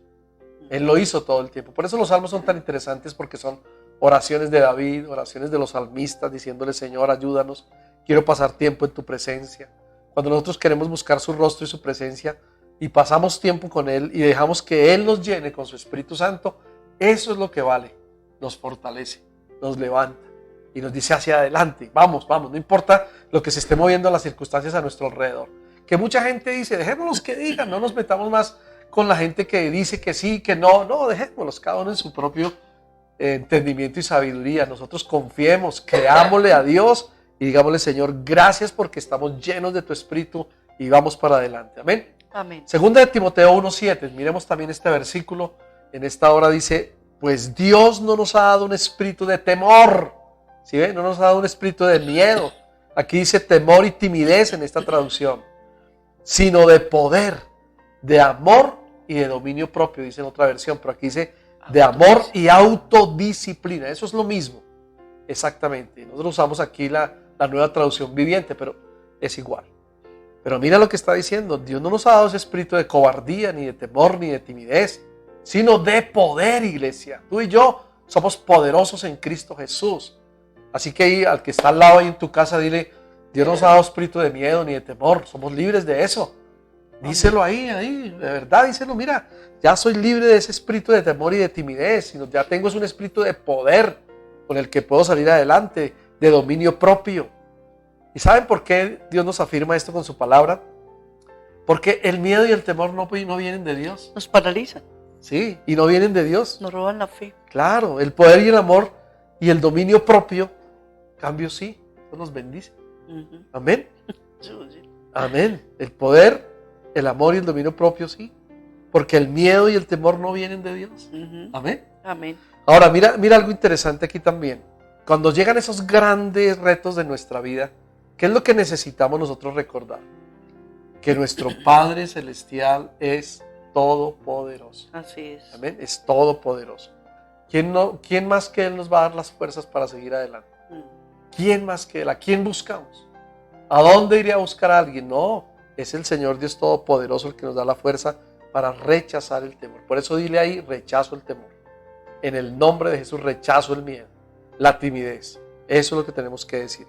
Él lo hizo todo el tiempo. Por eso los salmos son tan interesantes, porque son oraciones de David, oraciones de los salmistas diciéndole: Señor, ayúdanos, quiero pasar tiempo en tu presencia. Cuando nosotros queremos buscar su rostro y su presencia y pasamos tiempo con Él y dejamos que Él nos llene con su Espíritu Santo, eso es lo que vale. Nos fortalece, nos levanta y nos dice hacia adelante. Vamos, vamos, no importa lo que se esté moviendo las circunstancias a nuestro alrededor. Que mucha gente dice, dejémoslos que digan, no nos metamos más con la gente que dice que sí, que no. No, dejémoslos cada uno en su propio entendimiento y sabiduría. Nosotros confiemos, creámosle a Dios y digámosle: Señor, gracias porque estamos llenos de tu Espíritu y vamos para adelante. Amén. Amén. Segunda de Timoteo 1:7, miremos también este versículo. En esta hora dice: pues Dios no nos ha dado un espíritu de temor. ¿Sí ven? No nos ha dado un espíritu de miedo. Aquí dice temor y timidez en esta traducción, sino de poder, de amor y de dominio propio, dice en otra versión, pero aquí dice de amor y autodisciplina. Eso es lo mismo, exactamente. Nosotros usamos aquí la nueva traducción viviente, pero es igual. Pero mira lo que está diciendo: Dios no nos ha dado ese espíritu de cobardía, ni de temor, ni de timidez, sino de poder, iglesia. Tú y yo somos poderosos en Cristo Jesús. Así que ahí, al que está al lado ahí en tu casa, dile: Dios no nos ha dado espíritu de miedo ni de temor, somos libres de eso. Díselo ahí, de verdad, díselo: mira, ya soy libre de ese espíritu de temor y de timidez, sino ya tengo un espíritu de poder con el que puedo salir adelante, de dominio propio. ¿Y saben por qué Dios nos afirma esto con su palabra? Porque el miedo y el temor no vienen de Dios. Nos paralizan, Sí, y no vienen de Dios. nos roban la fe. Claro, el poder y el amor y el dominio propio, cambio sí, Dios nos bendice. Amén. Amén. El poder, el amor y el dominio propio sí, porque el miedo y el temor no vienen de Dios. Amén. Amén. Ahora, mira algo interesante aquí también. Cuando llegan esos grandes retos de nuestra vida, ¿qué es lo que necesitamos nosotros recordar? Que nuestro Padre Celestial es todopoderoso. Así es. Amén. Es todopoderoso. ¿Quién más que Él nos va a dar las fuerzas para seguir adelante? ¿Quién más que Él? ¿A quién buscamos? ¿A dónde iré a buscar a alguien? No, es el Señor Dios Todopoderoso el que nos da la fuerza para rechazar el temor. Por eso dile ahí: rechazo el temor. En el nombre de Jesús rechazo el miedo, la timidez. Eso es lo que tenemos que decir.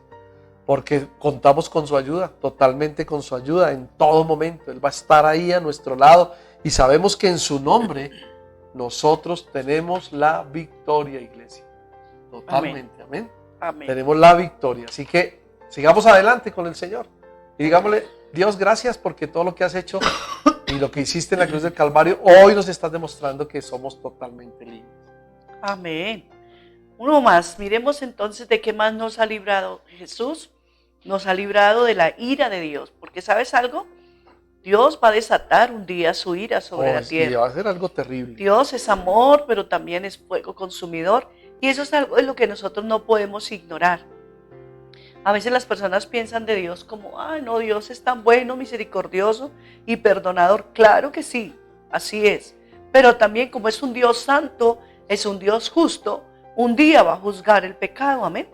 Porque contamos con su ayuda, totalmente con su ayuda en todo momento. Él va a estar ahí a nuestro lado y sabemos que en su nombre nosotros tenemos la victoria, iglesia. Totalmente, amén. Amén. Tenemos la victoria. Así que sigamos adelante con el Señor y digámosle: Dios, gracias porque todo lo que has hecho y lo que hiciste en la cruz del Calvario, hoy nos estás demostrando que somos totalmente libres. Amén. Uno más, miremos entonces de qué más nos ha librado Jesús. Nos ha librado de la ira de Dios, porque ¿sabes algo? Dios va a desatar un día su ira sobre la tierra. Sí, va a ser algo terrible. Dios es amor, pero también es fuego consumidor, y eso es algo de lo que nosotros no podemos ignorar. A veces las personas piensan de Dios como: ay, no, Dios es tan bueno, misericordioso y perdonador. Claro que sí, así es. Pero también, como es un Dios santo, es un Dios justo, un día va a juzgar el pecado, amén.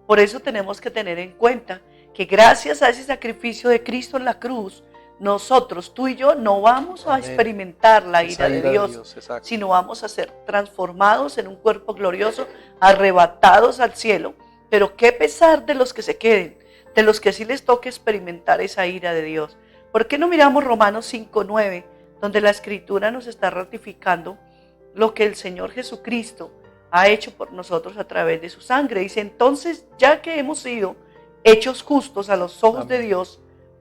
Por eso tenemos que tener en cuenta que gracias a ese sacrificio de Cristo en la cruz, nosotros, tú y yo, no vamos a experimentar la ira de Dios, sino vamos a ser transformados en un cuerpo glorioso, arrebatados al cielo. Pero qué pesar de los que se queden, de los que sí les toque experimentar esa ira de Dios. ¿Por qué no miramos Romanos 5:9, donde la Escritura nos está ratificando lo que el Señor Jesucristo ha hecho por nosotros a través de su sangre. Dice, entonces, ya que hemos sido hechos justos a los ojos de Dios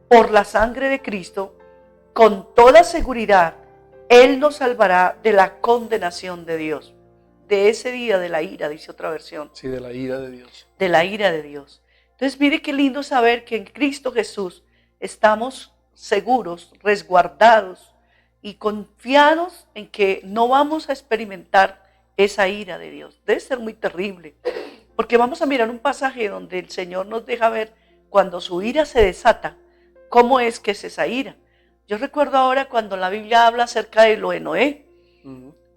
por la sangre de Cristo, con toda seguridad, Él nos salvará de la condenación de Dios. De ese día de la ira, dice otra versión. Sí, de la ira de Dios. De la ira de Dios. Entonces, mire qué lindo saber que en Cristo Jesús estamos seguros, resguardados y confiados en que no vamos a experimentar esa ira de Dios. Debe ser muy terrible, porque vamos a mirar un pasaje donde el Señor nos deja ver cuando su ira se desata, cómo es que es esa ira. Yo recuerdo ahora cuando la Biblia habla acerca de lo de Noé.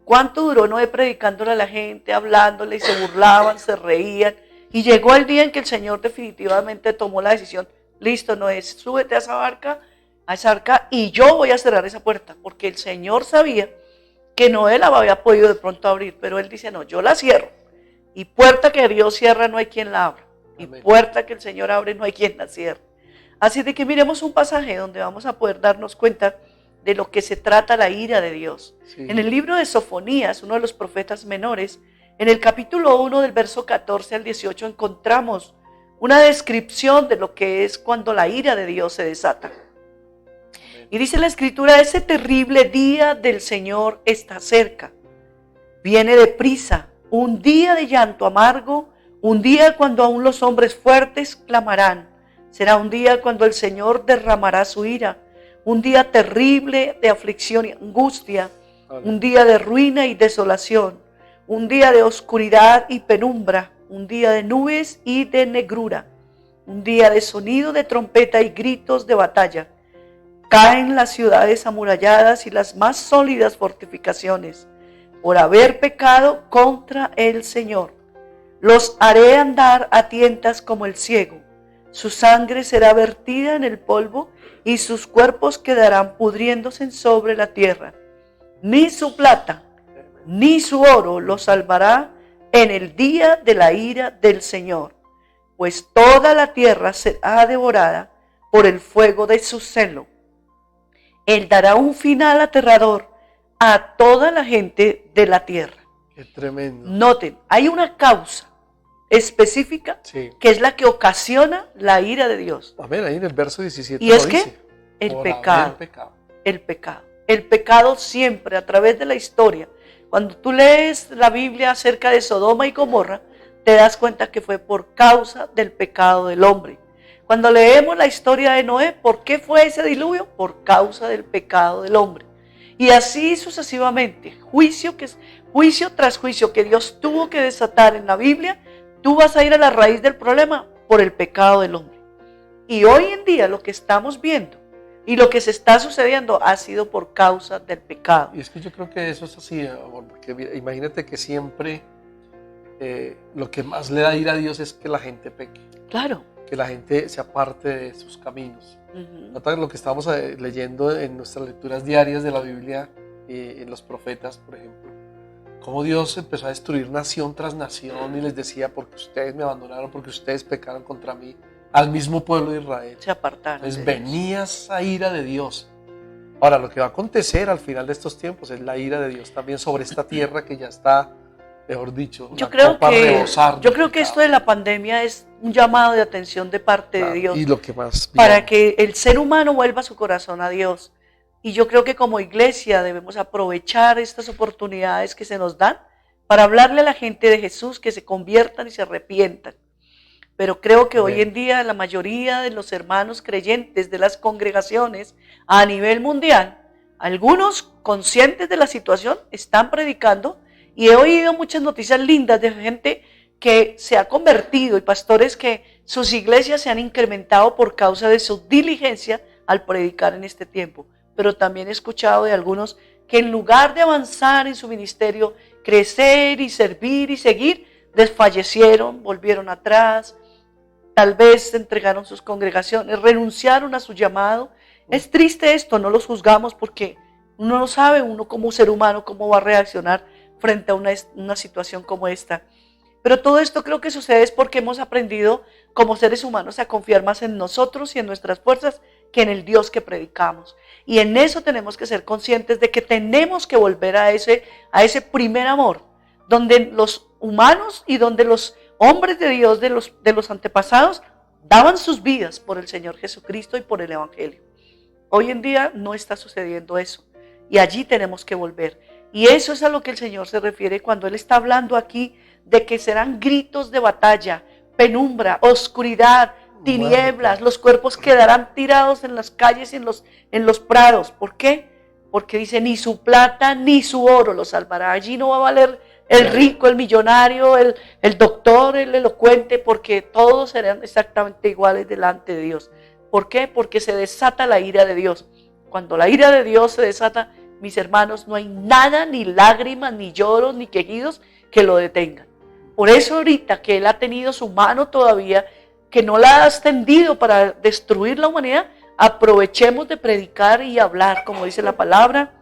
¿Cuánto duró Noé predicándole a la gente, hablándole y se burlaban, se reían? Y llegó el día en que el Señor definitivamente tomó la decisión, listo Noé, súbete a esa arca y yo voy a cerrar esa puerta, porque el Señor sabía que Noé la había podido de pronto abrir, pero él dice, no, yo la cierro. Y puerta que Dios cierra no hay quien la abra. Y Amén. puerta que el Señor abre no hay quien la cierre. Así de que miremos un pasaje donde vamos a poder darnos cuenta de lo que se trata la ira de Dios. Sí. En el libro de Sofonías, uno de los profetas menores, en el capítulo 1 del verso 14 al 18 encontramos una descripción de lo que es cuando la ira de Dios se desata. Y dice la Escritura, ese terrible día del Señor está cerca. Viene deprisa, un día de llanto amargo, un día cuando aún los hombres fuertes clamarán. Será un día cuando el Señor derramará su ira, un día terrible de aflicción y angustia, un día de ruina y desolación, un día de oscuridad y penumbra, un día de nubes y de negrura, un día de sonido de trompeta y gritos de batalla. Caen las ciudades amuralladas y las más sólidas fortificaciones por haber pecado contra el Señor. Los haré andar a tientas como el ciego. Su sangre será vertida en el polvo y sus cuerpos quedarán pudriéndose sobre la tierra. Ni su plata ni su oro los salvará en el día de la ira del Señor, pues toda la tierra será devorada por el fuego de su celo. Él dará un final aterrador a toda la gente de la tierra. Qué tremendo. Noten, hay una causa específica Sí. que es la que ocasiona la ira de Dios. Amén, ahí en el verso 17 ¿Y lo es qué? dice. El Por pecado. haber pecado. El pecado. El pecado siempre, a través de la historia. Cuando tú lees la Biblia acerca de Sodoma y Gomorra, te das cuenta que fue por causa del pecado del hombre. Cuando leemos la historia de Noé, ¿por qué fue ese diluvio? Por causa del pecado del hombre. Y así sucesivamente, juicio tras juicio que Dios tuvo que desatar en la Biblia, tú vas a ir a la raíz del problema por el pecado del hombre. Y hoy en día lo que estamos viendo y lo que se está sucediendo ha sido por causa del pecado. Y es que yo creo que eso es así, amor, porque mira, imagínate que siempre lo que más le da ira a Dios es que la gente peque, Claro. que la gente se aparte de sus caminos. Nota lo que estamos leyendo en nuestras lecturas diarias de la Biblia, en los profetas, por ejemplo, cómo Dios empezó a destruir nación tras nación y les decía, porque ustedes me abandonaron, porque ustedes pecaron contra mí, al mismo pueblo de Israel. Se apartaron. Entonces de Dios. venía esa ira de Dios. Ahora, lo que va a acontecer al final de estos tiempos es la ira de Dios también sobre esta tierra que ya está, mejor dicho, Yo la creo copa a rebosar que de pecado. esto de la pandemia es un llamado de atención de parte Claro, de Dios y lo que más para viene. que el ser humano vuelva su corazón a Dios. Y yo creo que como iglesia debemos aprovechar estas oportunidades que se nos dan para hablarle a la gente de Jesús, que se conviertan y se arrepientan. Pero creo que hoy Amén. en día la mayoría de los hermanos creyentes de las congregaciones a nivel mundial, algunos conscientes de la situación, están predicando, y he oído muchas noticias lindas de gente que se ha convertido y pastores que sus iglesias se han incrementado por causa de su diligencia al predicar en este tiempo. Pero también he escuchado de algunos que en lugar de avanzar en su ministerio, crecer y servir y seguir, desfallecieron, volvieron atrás, tal vez entregaron sus congregaciones, renunciaron a su llamado. Es triste esto, no los juzgamos porque uno no sabe, uno como ser humano, cómo va a reaccionar frente a una situación como esta. Pero todo esto creo que sucede es porque hemos aprendido como seres humanos a confiar más en nosotros y en nuestras fuerzas que en el Dios que predicamos. Y en eso tenemos que ser conscientes de que tenemos que volver a ese primer amor, donde los humanos y donde los hombres de Dios de los antepasados daban sus vidas por el Señor Jesucristo y por el Evangelio. Hoy en día no está sucediendo eso. Y allí tenemos que volver. Y eso es a lo que el Señor se refiere cuando Él está hablando aquí de que serán gritos de batalla, penumbra, oscuridad, tinieblas, los cuerpos quedarán tirados en las calles y en los prados. ¿Por qué? Porque dice, ni su plata ni su oro los salvará. Allí no va a valer el rico, el millonario, el doctor, el elocuente, porque todos serán exactamente iguales delante de Dios. ¿Por qué? Porque se desata la ira de Dios. Cuando la ira de Dios se desata, mis hermanos, no hay nada, ni lágrimas, ni lloros, ni quejidos que lo detengan. Por eso ahorita que Él ha tenido su mano todavía, que no la ha extendido para destruir la humanidad, aprovechemos de predicar y hablar, como dice la palabra,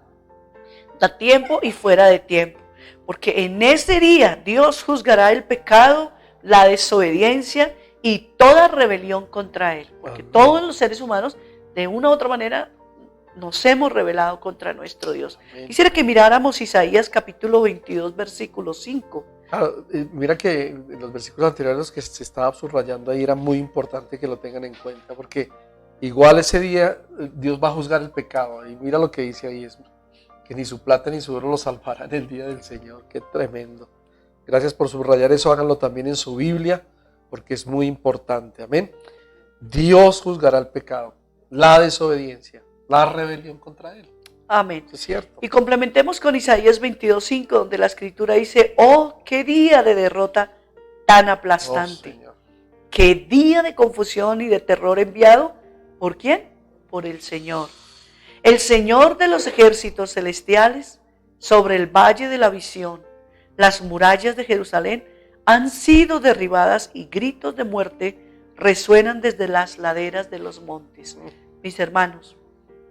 a tiempo y fuera de tiempo. Porque en ese día Dios juzgará el pecado, la desobediencia y toda rebelión contra Él. Porque todos los seres humanos, de una u otra manera, nos hemos rebelado contra nuestro Dios. Quisiera que miráramos Isaías capítulo 22, versículo 5. Claro, mira que en los versículos anteriores que se estaba subrayando ahí era muy importante que lo tengan en cuenta, porque igual ese día Dios va a juzgar el pecado. Y mira lo que dice ahí, es que ni su plata ni su oro lo salvarán el día del Señor. Qué tremendo. Gracias por subrayar eso, háganlo también en su Biblia, porque es muy importante. Amén. Dios juzgará el pecado, la desobediencia, la rebelión contra Él. Amén. Eso es cierto. Y complementemos con Isaías 22:5, donde la Escritura dice, oh, qué día de derrota tan aplastante. Oh, qué día de confusión y de terror enviado. ¿Por quién? Por el Señor. El Señor de los ejércitos celestiales, sobre el valle de la visión, las murallas de Jerusalén han sido derribadas y gritos de muerte resuenan desde las laderas de los montes. Mis hermanos,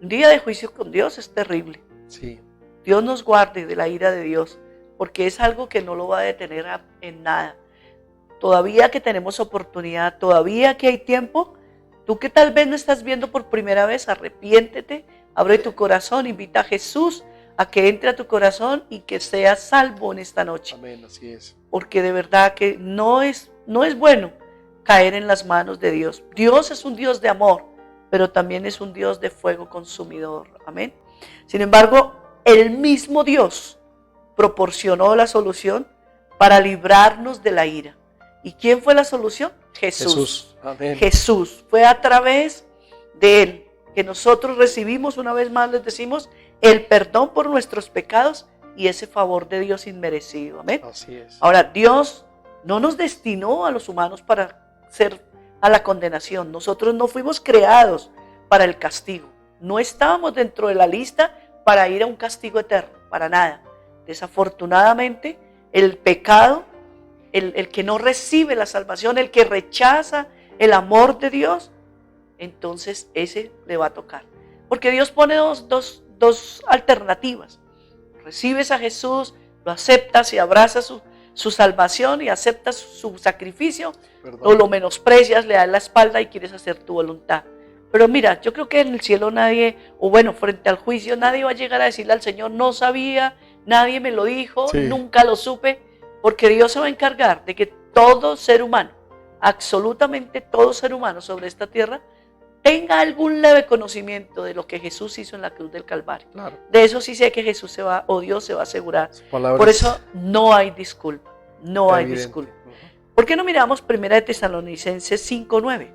un día de juicio con Dios es terrible. Sí. Dios nos guarde de la ira de Dios, porque es algo que no lo va a detener en nada. Todavía que tenemos oportunidad, todavía que hay tiempo, tú que tal vez no estás viendo por primera vez, arrepiéntete, abre tu corazón, invita a Jesús a que entre a tu corazón y que seas salvo en esta noche. Amén, así es. Porque de verdad que no es bueno caer en las manos de Dios. Dios es un Dios de amor, pero también es un Dios de fuego consumidor. Amén. Sin embargo, el mismo Dios proporcionó la solución para librarnos de la ira. ¿Y quién fue la solución? Jesús. Amén. Jesús. Fue a través de Él que nosotros recibimos, una vez más les decimos, el perdón por nuestros pecados y ese favor de Dios inmerecido. Amén. Así es. Ahora, Dios no nos destinó a los humanos para ser a la condenación. Nosotros no fuimos creados para el castigo. No estábamos dentro de la lista para ir a un castigo eterno, para nada. Desafortunadamente, el pecado, el que no recibe la salvación, el que rechaza el amor de Dios, entonces ese le va a tocar. Porque Dios pone dos alternativas. Recibes a Jesús, lo aceptas y abrazas su salvación y aceptas su sacrificio, o lo menosprecias, le das la espalda y quieres hacer tu voluntad. Pero mira, yo creo que en el cielo nadie, o bueno, frente al juicio, nadie va a llegar a decirle al Señor, no sabía, nadie me lo dijo, sí, nunca lo supe, porque Dios se va a encargar de que todo ser humano, absolutamente todo ser humano sobre esta tierra, tenga algún leve conocimiento de lo que Jesús hizo en la cruz del Calvario. Claro. De eso sí sé que Jesús Dios se va a asegurar. Palabras, por eso no hay disculpa, no hay evidente. disculpa. ¿Por qué no miramos 1 Tesalonicenses 5:9?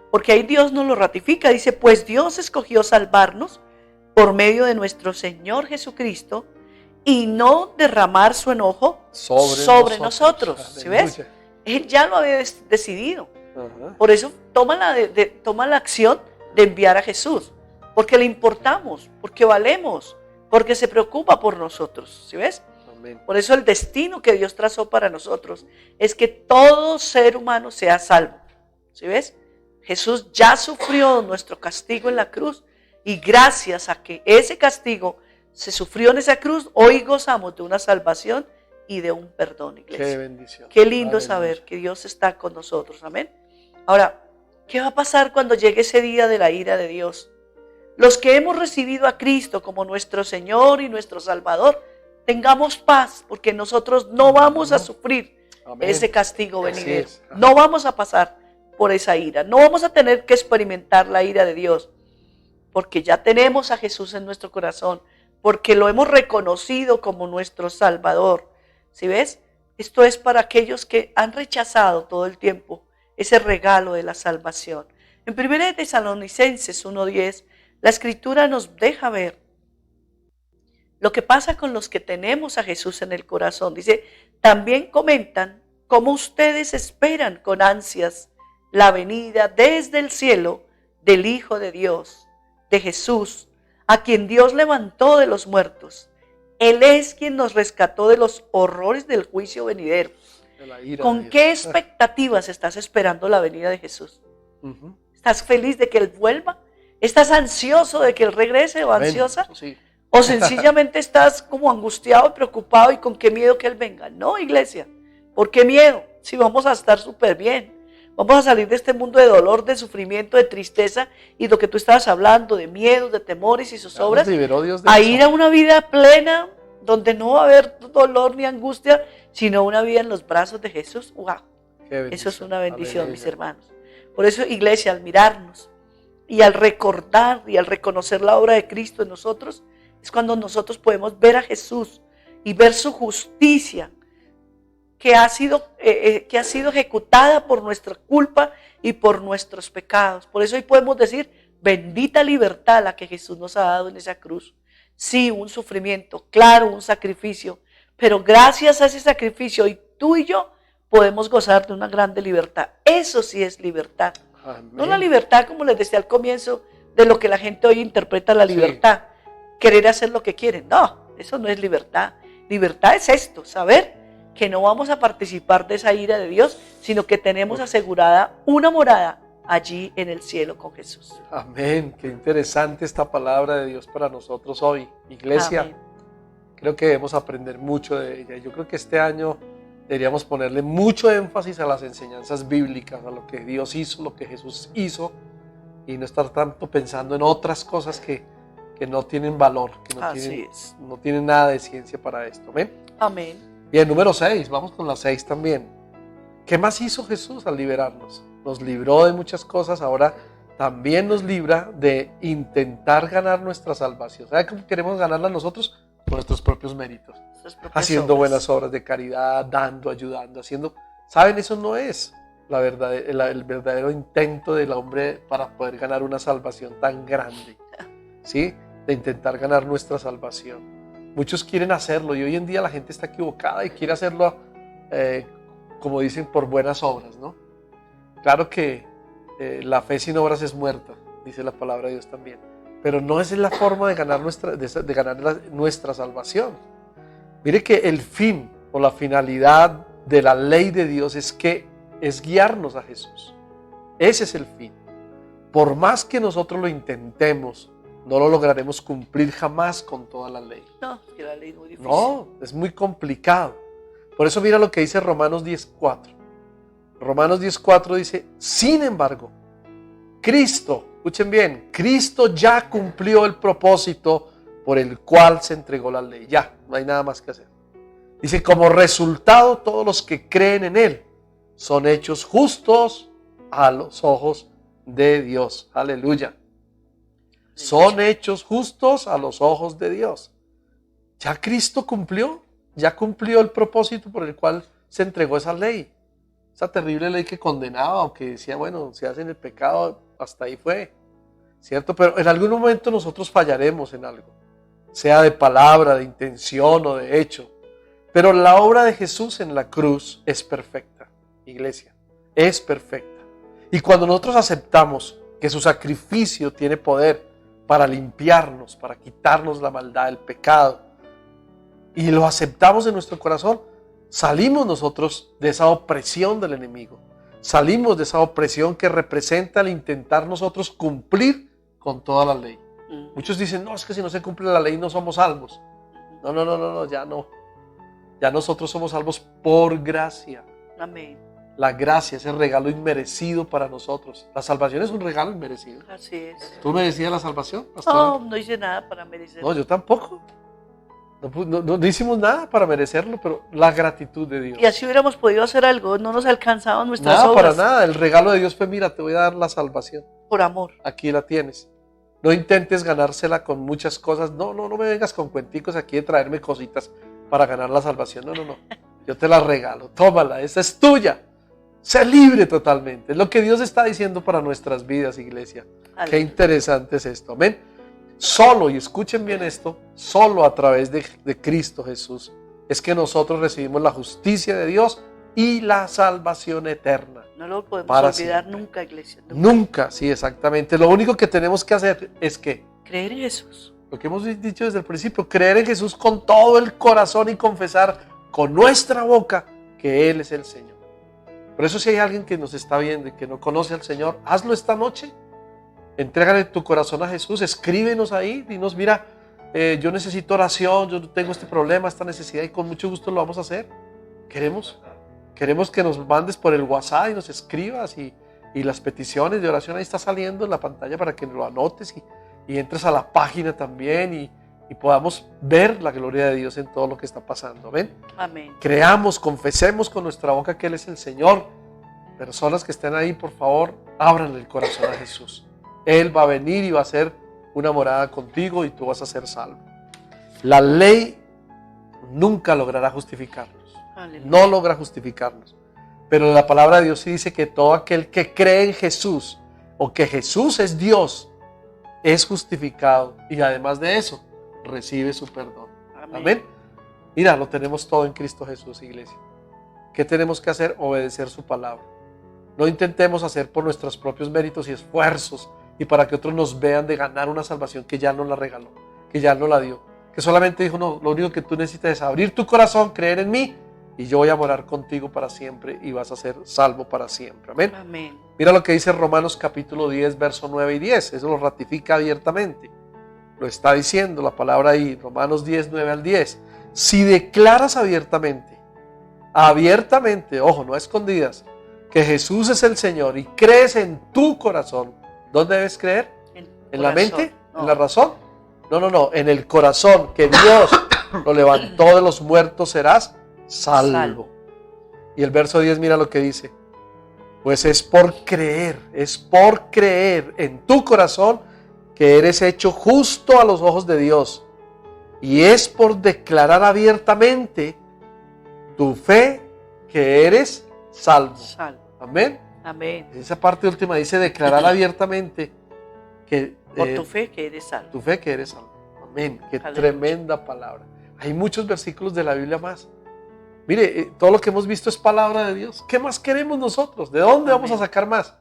Porque ahí Dios nos lo ratifica, dice, pues Dios escogió salvarnos por medio de nuestro Señor Jesucristo y no derramar su enojo sobre nosotros. ¿Sí ves? Él ya lo había decidido. Ajá. Por eso toma la acción de enviar a Jesús, porque le importamos, porque valemos, porque se preocupa por nosotros. ¿Sí ves? Amén. Por eso el destino que Dios trazó para nosotros es que todo ser humano sea salvo. ¿Sí ves? Jesús ya sufrió nuestro castigo en la cruz y gracias a que ese castigo se sufrió en esa cruz, hoy gozamos de una salvación y de un perdón, iglesia. Qué bendición. Qué lindo Aleluya. saber que Dios está con nosotros. Amén. Ahora, ¿Qué va a pasar cuando llegue ese día de la ira de Dios? Los que hemos recibido a Cristo como nuestro Señor y nuestro Salvador, tengamos paz, porque nosotros no vamos a sufrir Amén. ese castigo Así venidero. es. No vamos a pasar por esa ira. No vamos a tener que experimentar la ira de Dios, porque ya tenemos a Jesús en nuestro corazón, porque lo hemos reconocido como nuestro Salvador. ¿Sí ves? Esto es para aquellos que han rechazado todo el tiempo ese regalo de la salvación. En 1 Tesalonicenses 1:10, la Escritura nos deja ver lo que pasa con los que tenemos a Jesús en el corazón. Dice, también comentan cómo ustedes esperan con ansias la venida desde el cielo del Hijo de Dios, de Jesús, a quien Dios levantó de los muertos. Él es quien nos rescató de los horrores del juicio venidero. De la ira de ¿Con Dios. qué expectativas estás esperando la venida de Jesús? Ujú. ¿Estás feliz de que Él vuelva? ¿Estás ansioso de que Él regrese o Amén. ansiosa? Sí. ¿O sencillamente estás como angustiado y preocupado y con qué miedo que Él venga? No, iglesia. ¿Por qué miedo? Si vamos a estar súper bien. Vamos a salir de este mundo de dolor, de sufrimiento, de tristeza y lo que tú estabas hablando, de miedos, de temores y Ya nos zozobras, liberó Dios de a eso. ir a una vida plena donde no va a haber dolor ni angustia, sino una vida en los brazos de Jesús. ¡Wow! Qué bendición. Eso es una bendición, Aleluya. mis hermanos. Por eso, iglesia, al mirarnos y al recordar y al reconocer la obra de Cristo en nosotros, es cuando nosotros podemos ver a Jesús y ver su justicia que ha sido ejecutada por nuestra culpa y por nuestros pecados. Por eso hoy podemos decir, bendita libertad la que Jesús nos ha dado en esa cruz. Sí, un sufrimiento, claro, un sacrificio, pero gracias a ese sacrificio hoy tú y yo podemos gozar de una grande libertad. Eso sí es libertad. Amén. No la libertad, como les decía al comienzo, de lo que la gente hoy interpreta la libertad. Querer hacer lo que quieren. No, eso no es libertad. Libertad es esto, saber que no vamos a participar de esa ira de Dios, sino que tenemos asegurada una morada allí en el cielo con Jesús. Amén. Qué interesante esta palabra de Dios para nosotros hoy. Iglesia, Amén. creo que debemos aprender mucho de ella. Yo creo que este año deberíamos ponerle mucho énfasis a las enseñanzas bíblicas, a lo que Dios hizo, lo que Jesús hizo, y no estar tanto pensando en otras cosas que no tienen valor, que Así es. no tienen nada de ciencia para esto. Amén. Amén. Bien, número 6, vamos con la 6 también. ¿Qué más hizo Jesús al liberarnos? Nos libró de muchas cosas, ahora también nos libra de intentar ganar nuestra salvación. ¿Sabe cómo queremos ganarla nosotros? Con nuestros propios méritos. Nuestras propias Haciendo obras. buenas obras de caridad, dando, ayudando, haciendo. ¿Saben? Eso no es el verdadero intento del hombre para poder ganar una salvación tan grande, ¿sí? De intentar ganar nuestra salvación. Muchos quieren hacerlo y hoy en día la gente está equivocada y quiere hacerlo, como dicen, por buenas obras, ¿no? Claro que la fe sin obras es muerta, dice la palabra de Dios también. Pero no es la forma de ganar nuestra salvación. Mire que el fin o la finalidad de la ley de Dios es guiarnos a Jesús. Ese es el fin. Por más que nosotros lo intentemos, no lo lograremos cumplir jamás con toda la ley. No, es que la ley es muy difícil. No, es muy complicado. Por eso mira lo que dice Romanos 10:4. Romanos 10:4 dice, sin embargo, Cristo, escuchen bien, Cristo ya cumplió el propósito por el cual se entregó la ley. Ya, no hay nada más que hacer. Dice, como resultado, todos los que creen en Él son hechos justos a los ojos de Dios. Aleluya. Son hechos justos a los ojos de Dios. Ya Cristo cumplió el propósito por el cual se entregó esa ley. Esa terrible ley que condenaba o que decía, bueno, si hacen el pecado, hasta ahí fue. ¿Cierto? Pero en algún momento nosotros fallaremos en algo. Sea de palabra, de intención o de hecho. Pero la obra de Jesús en la cruz es perfecta, iglesia. Es perfecta. Y cuando nosotros aceptamos que su sacrificio tiene poder para limpiarnos, para quitarnos la maldad, el pecado, y lo aceptamos en nuestro corazón, salimos nosotros de esa opresión del enemigo. Salimos de esa opresión que representa el intentar nosotros cumplir con toda la ley. Muchos dicen, no, es que si no se cumple la ley no somos salvos. No, ya no. Ya nosotros somos salvos por gracia. Amén. la gracia, ese regalo inmerecido para nosotros. La salvación es un regalo inmerecido. Así es. ¿Tú merecías la salvación, pastora? No, no hice nada para merecerlo. No, yo tampoco. No hicimos nada para merecerlo, pero la gratitud de Dios. Y así hubiéramos podido hacer algo, no nos alcanzaban nuestras Nada, obras. para nada. El regalo de Dios fue, mira, te voy a dar la salvación. Por amor. Aquí la tienes. No intentes ganársela con muchas cosas. No me vengas con cuenticos aquí de traerme cositas para ganar la salvación. No. Yo te la regalo. Tómala, esa es tuya. Sé libre totalmente. Es lo que Dios está diciendo para nuestras vidas, iglesia. Aleluya. Qué interesante es esto. Amén. Solo, y escuchen bien esto, solo a través de Cristo Jesús es que nosotros recibimos la justicia de Dios y la salvación eterna. No lo podemos Para olvidar siempre. nunca, iglesia. Nunca. Nunca, sí, exactamente. Lo único que tenemos que hacer es que, Creer en Jesús. lo que hemos dicho desde el principio, creer en Jesús con todo el corazón y confesar con nuestra boca que Él es el Señor. Por eso si hay alguien que nos está viendo y que no conoce al Señor, hazlo esta noche. Entrégale tu corazón a Jesús, escríbenos ahí, dinos, mira, yo necesito oración, yo tengo este problema, esta necesidad, y con mucho gusto lo vamos a hacer. Queremos que nos mandes por el WhatsApp y nos escribas, y las peticiones de oración ahí está saliendo en la pantalla para que lo anotes y entres a la página también y podamos ver la gloria de Dios en todo lo que está pasando. ¿Ven? Amén. Creamos, confesemos con nuestra boca que Él es el Señor. Personas que estén ahí, por favor, abran el corazón a Jesús. Él va a venir y va a hacer una morada contigo y tú vas a ser salvo. La ley nunca logrará justificarnos. Aleluya. No logra justificarnos. Pero la palabra de Dios sí dice que todo aquel que cree en Jesús o que Jesús es Dios es justificado y además de eso recibe su perdón. Amén. Amén. Mira, lo tenemos todo en Cristo Jesús, iglesia. ¿Qué tenemos que hacer? Obedecer su palabra. No intentemos hacer por nuestros propios méritos y esfuerzos y para que otros nos vean de ganar una salvación que ya nos la regaló, que ya nos la dio, que solamente dijo, no, lo único que tú necesitas es abrir tu corazón, creer en mí y yo voy a morar contigo para siempre y vas a ser salvo para siempre. Amén. Amén. Mira lo que dice Romanos capítulo 10, verso 9 y 10. Eso lo ratifica abiertamente. Lo está diciendo la palabra ahí, Romanos 10, 9 al 10. Si declaras abiertamente, ojo, no a escondidas, que Jesús es el Señor y crees en tu corazón, ¿dónde debes creer? ¿En la mente? No. ¿En la razón? No, en el corazón, que Dios lo levantó de los muertos, serás salvo. Y el verso 10, mira lo que dice. Pues es por creer en tu corazón que eres hecho justo a los ojos de Dios. Y es por declarar abiertamente tu fe que eres salvo. Salvo. Amén. Amén. Esa parte última dice declarar abiertamente que Por tu fe que eres salvo. tu fe que eres salvo. Amén. Qué Aleluya. tremenda palabra. Hay muchos versículos de la Biblia más. Mire, todo lo que hemos visto es palabra de Dios. ¿Qué más queremos nosotros? ¿De dónde vamos a sacar más?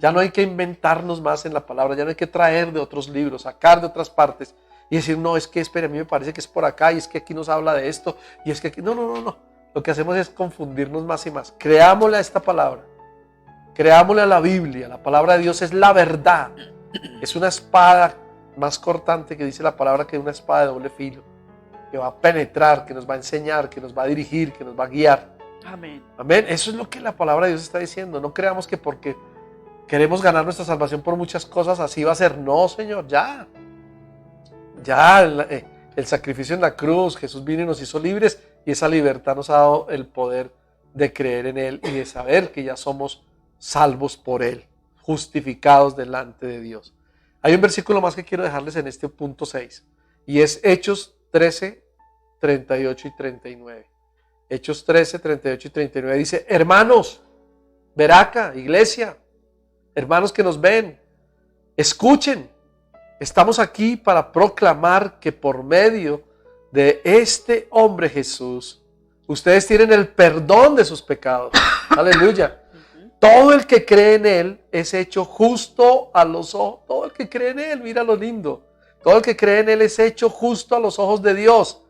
Ya no hay que inventarnos más en la palabra, ya no hay que traer de otros libros, sacar de otras partes y decir, no, es que espere, a mí me parece que es por acá y es que aquí nos habla de esto y es que aquí... No. Lo que hacemos es confundirnos más y más. Creámosle a esta palabra, creámosle a la Biblia. La palabra de Dios es la verdad. Es una espada más cortante que dice la palabra que una espada de doble filo, que va a penetrar, que nos va a enseñar, que nos va a dirigir, que nos va a guiar. Amén. Amén. Eso es lo que la palabra de Dios está diciendo. No creamos que porque queremos ganar nuestra salvación por muchas cosas así va a ser. No, Señor, ya el sacrificio en la cruz, Jesús vino y nos hizo libres y esa libertad nos ha dado el poder de creer en Él y de saber que ya somos salvos por Él, justificados delante de Dios. Hay un versículo más que quiero dejarles en este punto 6 y es Hechos 13, 38 y 39. Hechos 13, 38 y 39 dice, hermanos, Veraca, iglesia, hermanos que nos ven, escuchen, estamos aquí para proclamar que por medio de este hombre Jesús, ustedes tienen el perdón de sus pecados. Aleluya. Todo el que cree en Él es hecho justo a los ojos. Todo el que cree en Él, mira lo lindo. Todo el que cree en Él es hecho justo a los ojos de Dios.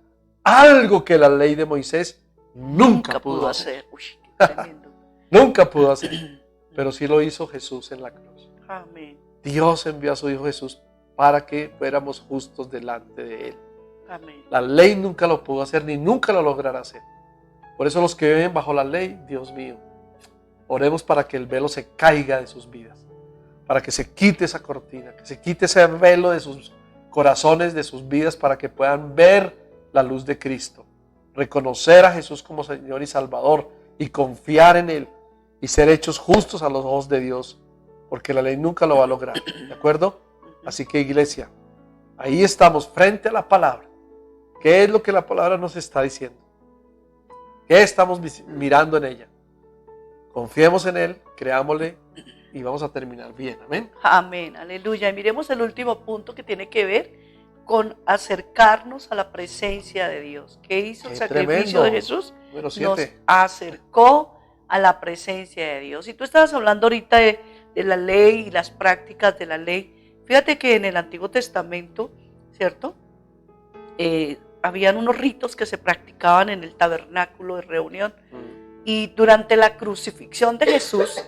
Algo que la ley de Moisés nunca pudo hacer. Uy, qué tremendo. Nunca pudo hacer. Pero sí lo hizo Jesús en la cruz. Amén. Dios envió a su Hijo Jesús para que fuéramos justos delante de Él. Amén. La ley nunca lo pudo hacer ni nunca lo logrará hacer. Por eso los que viven bajo la ley, Dios mío, Oremos para que el velo se caiga de sus vidas, para que se quite esa cortina, que se quite ese velo de sus corazones, de sus vidas, para que puedan ver la luz de Cristo, reconocer a Jesús como Señor y Salvador y confiar en Él y ser hechos justos a los ojos de Dios, porque la ley nunca lo va a lograr, ¿de acuerdo? Así que, iglesia, ahí estamos frente a la palabra. ¿Qué es lo que la palabra nos está diciendo? ¿Qué estamos mirando en ella? Confiemos en Él, creámosle y vamos a terminar bien. Amén. Amén, aleluya. Y miremos el último punto que tiene que ver con acercarnos a la presencia de Dios. ¿Qué hizo el sacrificio de Jesús? Número 7. Nos acercó a la presencia de Dios. Y tú estabas hablando ahorita de la ley y las prácticas de la ley. Fíjate que en el Antiguo Testamento, ¿cierto? Habían unos ritos que se practicaban en el tabernáculo de reunión. Y durante la crucifixión de Jesús,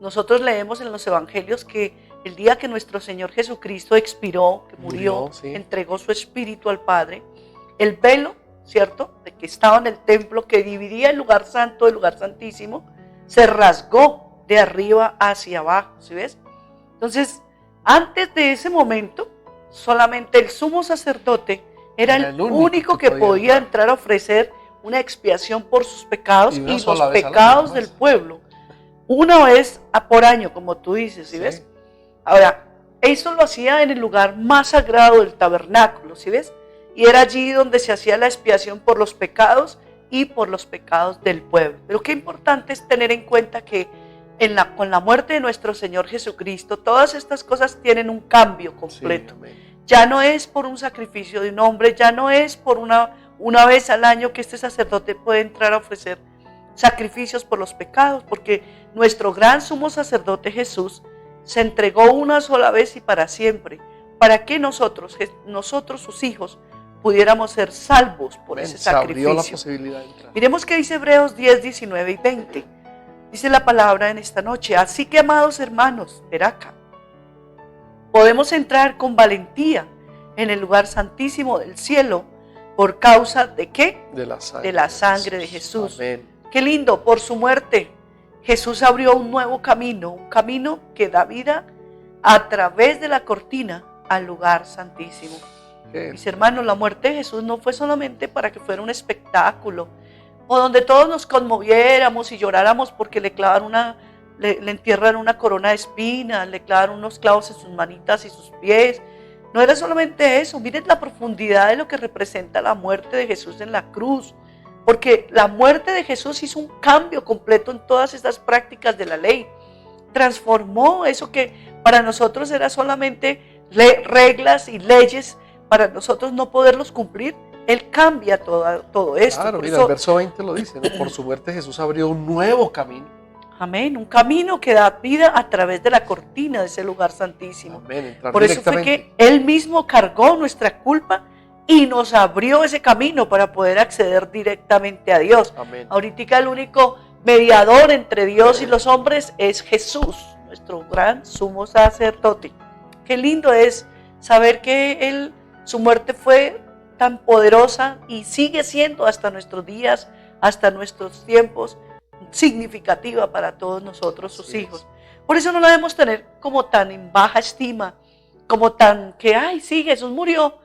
nosotros leemos en los evangelios que el día que nuestro Señor Jesucristo expiró, que murió, sí, entregó su espíritu al Padre, el velo, ¿cierto?, de que estaba en el templo, que dividía el lugar santo del lugar santísimo, se rasgó de arriba hacia abajo, ¿sí ves? Entonces, antes de ese momento, solamente el sumo sacerdote era el único que podía entrar a ofrecer una expiación por sus pecados y los pecados del pueblo. Una vez por año, como tú dices, ¿sí ves? Ahora, eso lo hacía en el lugar más sagrado del tabernáculo, ¿sí ves? Y era allí donde se hacía la expiación por los pecados y por los pecados del pueblo. Pero qué importante es tener en cuenta que con la muerte de nuestro Señor Jesucristo, todas estas cosas tienen un cambio completo. Ya no es por un sacrificio de un hombre, ya no es por una vez al año que este sacerdote puede entrar a ofrecer sacrificios por los pecados, porque nuestro gran sumo sacerdote Jesús se entregó una sola vez y para siempre, para que nosotros sus hijos, pudiéramos ser salvos por ese sacrificio. La posibilidad de entrar. Miremos qué dice Hebreos 10, 19 y 20. Dice la palabra en esta noche: así que, amados hermanos, acá, podemos entrar con valentía en el lugar santísimo del cielo. ¿Por causa de qué? De la sangre de Jesús. Amén. Qué lindo, por su muerte Jesús abrió un nuevo camino, un camino que da vida a través de la cortina al lugar santísimo. Mis hermanos, la muerte de Jesús no fue solamente para que fuera un espectáculo, o donde todos nos conmoviéramos y lloráramos porque le entierran una corona de espinas, le clavan unos clavos en sus manitas y sus pies. No era solamente eso. Miren la profundidad de lo que representa la muerte de Jesús en la cruz, porque la muerte de Jesús hizo un cambio completo en todas estas prácticas de la ley. Transformó eso que para nosotros era solamente reglas y leyes, para nosotros no poderlos cumplir. Él cambia todo esto. Claro, mira, el verso 20 lo dice, ¿no? Por su muerte Jesús abrió un nuevo camino. Amén, un camino que da vida a través de la cortina de ese lugar santísimo. Amén, por eso fue que Él mismo cargó nuestra culpa y nos abrió ese camino para poder acceder directamente a Dios. Amén. Ahorita el único mediador entre Dios y los hombres es Jesús, nuestro gran sumo sacerdote. Qué lindo es saber que su muerte fue tan poderosa y sigue siendo hasta nuestros días, hasta nuestros tiempos, significativa para todos nosotros, sus hijos. Por eso no la debemos tener como tan en baja estima, como tan que, ay, sí, Jesús murió.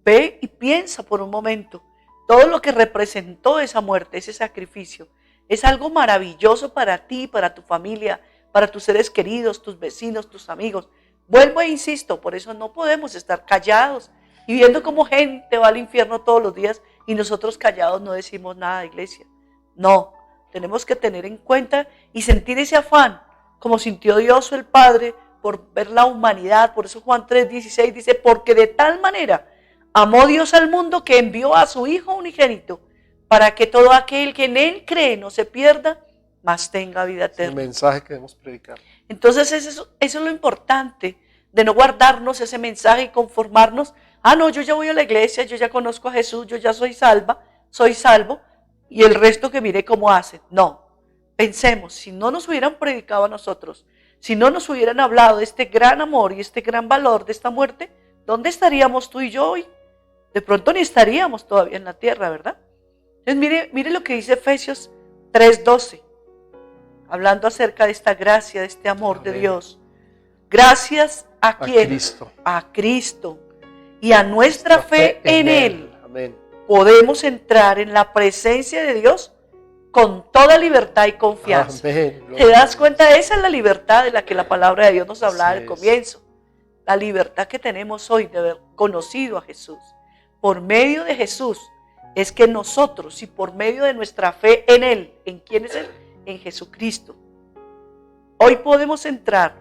Ve y piensa por un momento todo lo que representó esa muerte, ese sacrificio. Es algo maravilloso para ti, para tu familia, para tus seres queridos, tus vecinos, tus amigos. Vuelvo e insisto, por eso no podemos estar callados y viendo cómo gente va al infierno todos los días y nosotros callados no decimos nada, iglesia. No, tenemos que tener en cuenta y sentir ese afán, como sintió Dios el Padre por ver la humanidad. Por eso Juan 3:16 dice: porque de tal manera amó Dios al mundo que envió a su Hijo unigénito, para que todo aquel que en Él cree no se pierda, mas tenga vida eterna. El mensaje que debemos predicar. Entonces eso es lo importante, de no guardarnos ese mensaje y conformarnos. No, yo ya voy a la iglesia, yo ya conozco a Jesús, yo ya soy salvo, y el resto que mire cómo hacen. No, pensemos, si no nos hubieran predicado a nosotros, si no nos hubieran hablado de este gran amor y este gran valor de esta muerte, ¿dónde estaríamos tú y yo hoy? De pronto ni estaríamos todavía en la tierra, ¿verdad? Entonces mire lo que dice Efesios 3:12. hablando acerca de esta gracia, de este amor de Amén. Dios. Gracias a quién? Cristo. A Cristo. Y a nuestra fe en Él Amén. podemos entrar en la presencia de Dios con toda libertad y confianza. Amén. ¿Te das cuenta? Esa es la libertad de la que la palabra de Dios nos hablaba Así al es. comienzo. La libertad que tenemos hoy de haber conocido a Jesús. Por medio de Jesús es que nosotros, y por medio de nuestra fe en Él, ¿en quién es Él? En Jesucristo. Hoy podemos entrar